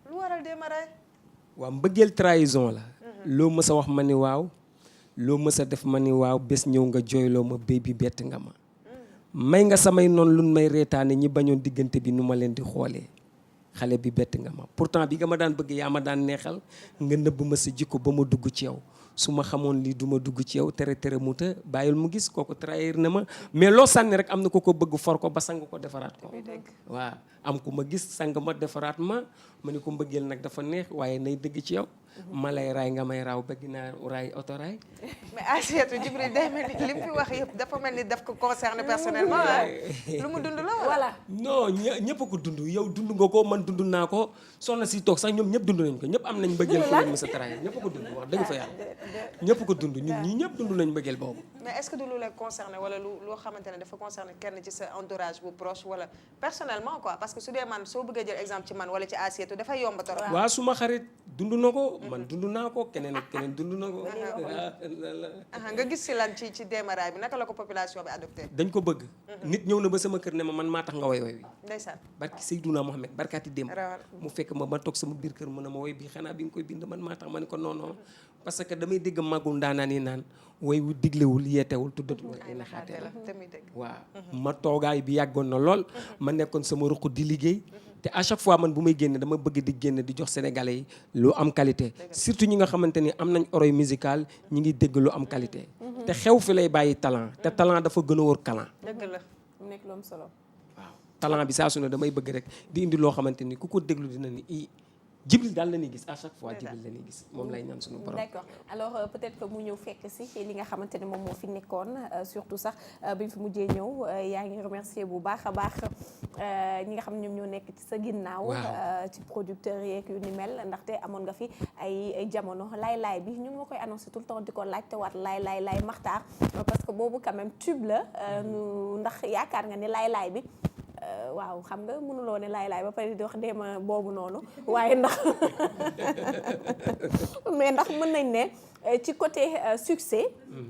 lu waral Démaraay waaw mbëggeel trahison la loo mës a wax ma ni waaw loo mës a def ma ni waaw bés ñëw nga jooyloo ma béy bi bett nga ma may nga samay noonu lu may reetaane ñi bañoon diggante bi nu ma leen di xoolee xale bi bett nga ma pourtant bi nga ma daan bëgg yaa ma daan neexal nga nëbb ma sa jikko ba ma dugg ci yow su ma xamoon lii du ma dugg ci yow tere mu ta bàyyil mu gis kooku trahir na ma mais loo sànni rek am na ko bëgg for ko ba sang ko defaraat ko waaw am ku ma gis sang ma defaraat ma ni ko mbëggeel nag dafa neex waaye nay dëgg ci yow ma lay raay nga may raaw bëgg naa raay oto raay. mais Asietou Djibril day mel ni li mu fi wax yëpp dafa mel ni daf ko concerné personnellement lu mu dund la voilà. non ñëpp ko dund yow dund nga ko man dund naa ko soxna si toog sax ñoom ñëpp dund nañ ko ñëpp am nañ mbëggeel fu leen mës a taraay ñëpp ko dund wax dëgg fa yàlla ñëpp ko dund ñun ñii ñëpp dund nañ mbëggeel boobu. mais est-ce que du lu lay concerné wala loo xamante ne dafa concerné kenn ci sa entourage bu proche wala personnellement quoi parce que su dee man soo bëggee jël exemple ci man wala ci Asietou dafay yomb torop. waaw suma xarit dund na ko man dund naa ko keneen ak keneen dund na ko. nga gis si lan ci démarrage bi naka la ko population bi adopté. dañ ko bëgg. nit ñëw na ba sama kër ne ma man maa tax nga woy woy wi. ndeysaan barki Seydouna Mohamed barkaati démb. mu fekk ma toog sama biir kër mu ne ma woy bi xanaa bi nga koy bind man maa tax ma ne ko non non parce que damay dégg màggul ndaanaan yi naan woy wu diglewul yeetewul tuddatul ay naxaate la waaw ma toogaay bi yàggoon na lool ma nekkoon sama ruq di liggéey te à chaque fois man bu may génne dama bëgg di génne di jox sénégalais yi lu am qualité surtout ñi nga xamante ni am nañ oreille musicale ñi ngi dégg lu am qualité te xew fi lay bàyyi talent te talent dafa gën a wër talent. dëgg la mu nekk lu am solo. waaw talent bi saa su ne damay bëgg rek di indi loo xamante ni ku ko déglu dina ni i Djibril daal la ñuy gis à chaque fois Djibril la ñuy gis moom lay ñaan suñu borom. d'accord alors peut-être que mu ñëw fekk si li nga xamante ne moom moo fi nekkoon surtout sax bi ñu fi mujjee ñëw yaa ngi remercier bu baax a baax ñi nga xam ne ñoom ñoo nekk ci sa ginnaaw. ci producteurs yeeg yu ni mel ndaxte amoon nga fi ay jamono laay bi ñu ngi ma koy annoncé tout le temps di ko laajte waat laay Maxtaar parce que boobu quand même tube la ndax yaakaar nga ni laay bi. waaw xam nga mënuloo ne laay ba pare di wax deema boobu noonu waaye ndax mais ndax mën nañ ne ci côté succès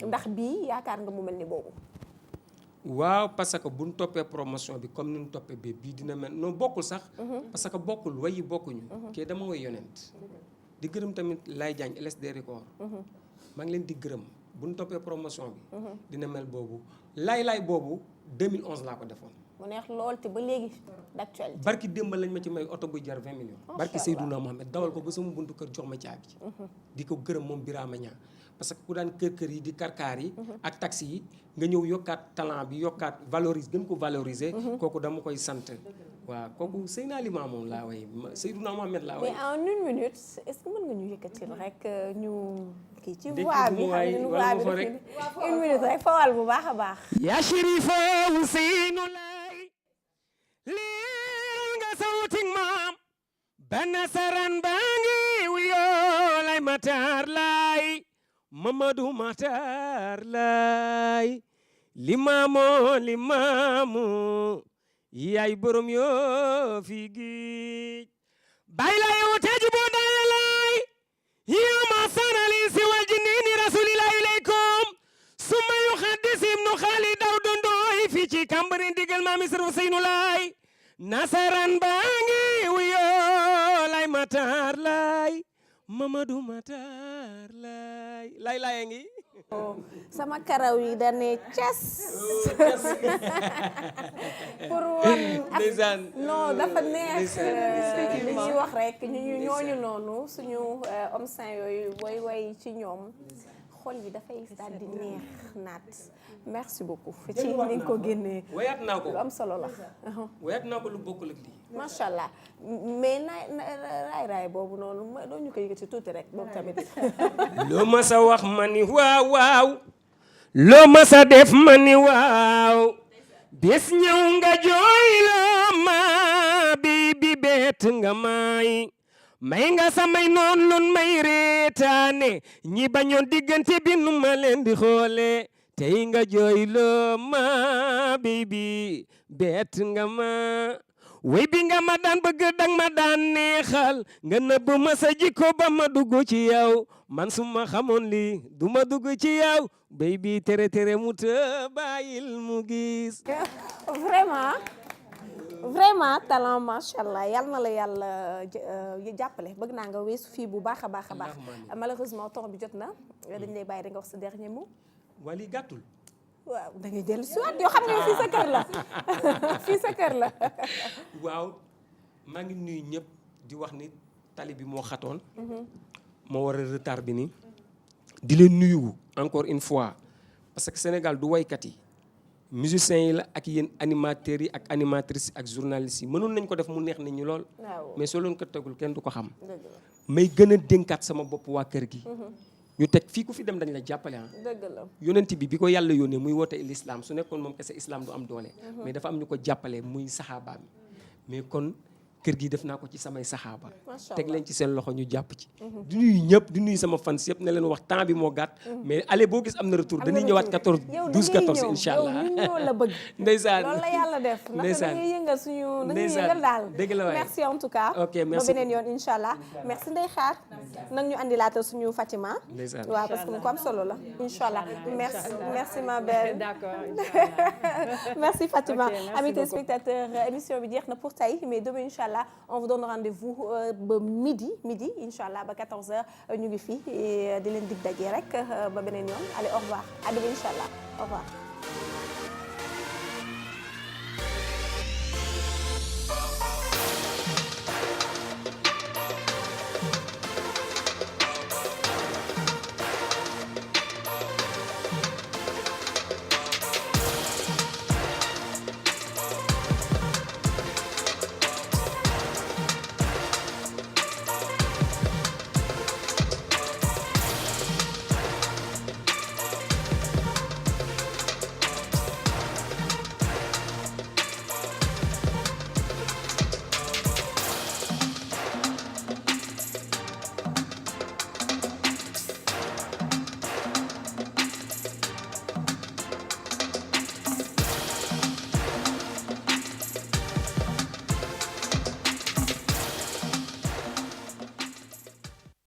ndax bii yaakaar nga mu mel ni boobu. waaw parce que bu ñu toppee promotion bi comme ni ñu toppee bi bii dina mel non bokkul sax. parce que bokkul way yi bokkuñu. kii dama way yonent di gërëm tamit Laye Diagne LSD Record. maa ngi leen di gërëm bu ñu toppee promotion bi. dina mel boobu laay boobu 2011 laa ko defoon. mu neex lool te ba léegi d'actualité. barki démb lañ ma ci may oto buy jar 20 millions. barki Seydouna Mohamed dawal ko ba sama buntu kër jox ma caabi. di ko gërëm moom Birama Niang parce que ku daan kër yi di karkaar yi. ak taxi yi nga ñëw yokkaat talent bi yokkaat gën ko valoriser. kooku dama koy sant. waaw kooku Seydina Limamou moom laa way Seydouna Mohamed laa way. mais en une minute est-ce que mën nga ñu yëkkatil rek ñu kii ci voix bi xam ne voix bi rek une minute rek fawal bu baax a baax. yaa Chérifa Ousseynou Laye lii nga sawting maam bana saran bangi wuyoo lay Matar Laye Mamadou Matar Laye limaamu yaay borom yoo fi giij bay lay wute jibo daya lay yaa ma sanali si wal jinniini rasulillahi ilaykum summa yu xaddisim nu xaali daw dondoy fi ci Cambérène digal maa Misir Ousseynou Laye nasaran baangi wuyoo lay Matar Laye Mamadou Matar Laye lay ngi sama karaw yi dane cas pour woon non dafa neex li ñuy wax rek ñooñu noonu suñu homme saint yooyu way ci ñoom xol yi dafay daal di neex naat merci beaucoup ci ni nga ko génnee wayaat naa ko lu am solo la wayaat naa ko lu bokkul ak lii macha allah mais raay boobu noonu doo ñu ko yëkkati tuuti rek boobu tamit loo ma sa wax ma ni waaw loo ma sa def ma ni waaw bés ñëw nga jooy loo ma bi beet nga may nga samay noon lun may reetaane ñi bañoon diggante bi nu ma leen di xoole tey nga jooy loo ma bi beet nga way bi nga ma daan bëgg dang ma daan neexal nga nëbb ma sa jikko ba ma dugg ci yow man su ma xamoon lii du ma dugg ci yow béy bi tere mu të bàyyil mu gis vraiment talent macha allah yal na la yàlla jàppale bëgg naa nga weesu fii bu baax a baax malheureusement temps bi jot na dañ lay bàyyi da nga wax sa dernier mot. waa lii gàttul. waaw da ngay dellu si waat yoo xam nga fii sa kër la fii sa kër la. waaw maa ngi nuyu ñëpp di wax ni tali bi moo xatoon. moo war a retard bi nii. di leen nuyu encore une fois parce que Sénégal du waykat yi musiciens yi la ak yéen animateurs yi ak animatrices yi ak journalistes yi mënoon nañ ko def mu neex nit ñi lool. mais soo leen ko tegul kenn du ko xam. may gën a dénkaat sama bopp waa kër gi. ñu teg fii ku fi dem dañ la jàppale ah. dëgg la yonent bi ko yàlla yónnee muy woote l'islam su nekkoon moom kese islam du am doole. mais dafa am ñu ko jàppale muy saxaabaam mais kon kër gi def naa ko ci samay saxaaba. teg leen ci seen loxo ñu jàpp ci. du nuyu ñëpp du nuyu sama fans yëpp ne leen wax temps bi moo gàtt. mais allez boo gis am na retour dañuy ñëwaat 12-14 incha allah. yow ñoo la bëgg. ndeysaan loolu la yàlla def. ndeysaan dañuy yëngal suñu dañuy yëngal daal. dëgg la waay merci en tout cas. ok merci ba beneen yoon incha allah. merci Ndeye Khar. nag ñu andilaatal suñu Fatima. ndeysaan waaw parce que mu ko am solo la. incha allah merci ma belle. d'accord merci Fatima. Ok, merci amis beaucoup. téléspectateurs émission bi jeex na pour tey mais demain incha allah on vous donne rendez-vous ba midi incha allah ba 14h ñu ngi fii di leen dig daje rek ba beneen yoon allez au revoir à demain incha allah au revoir.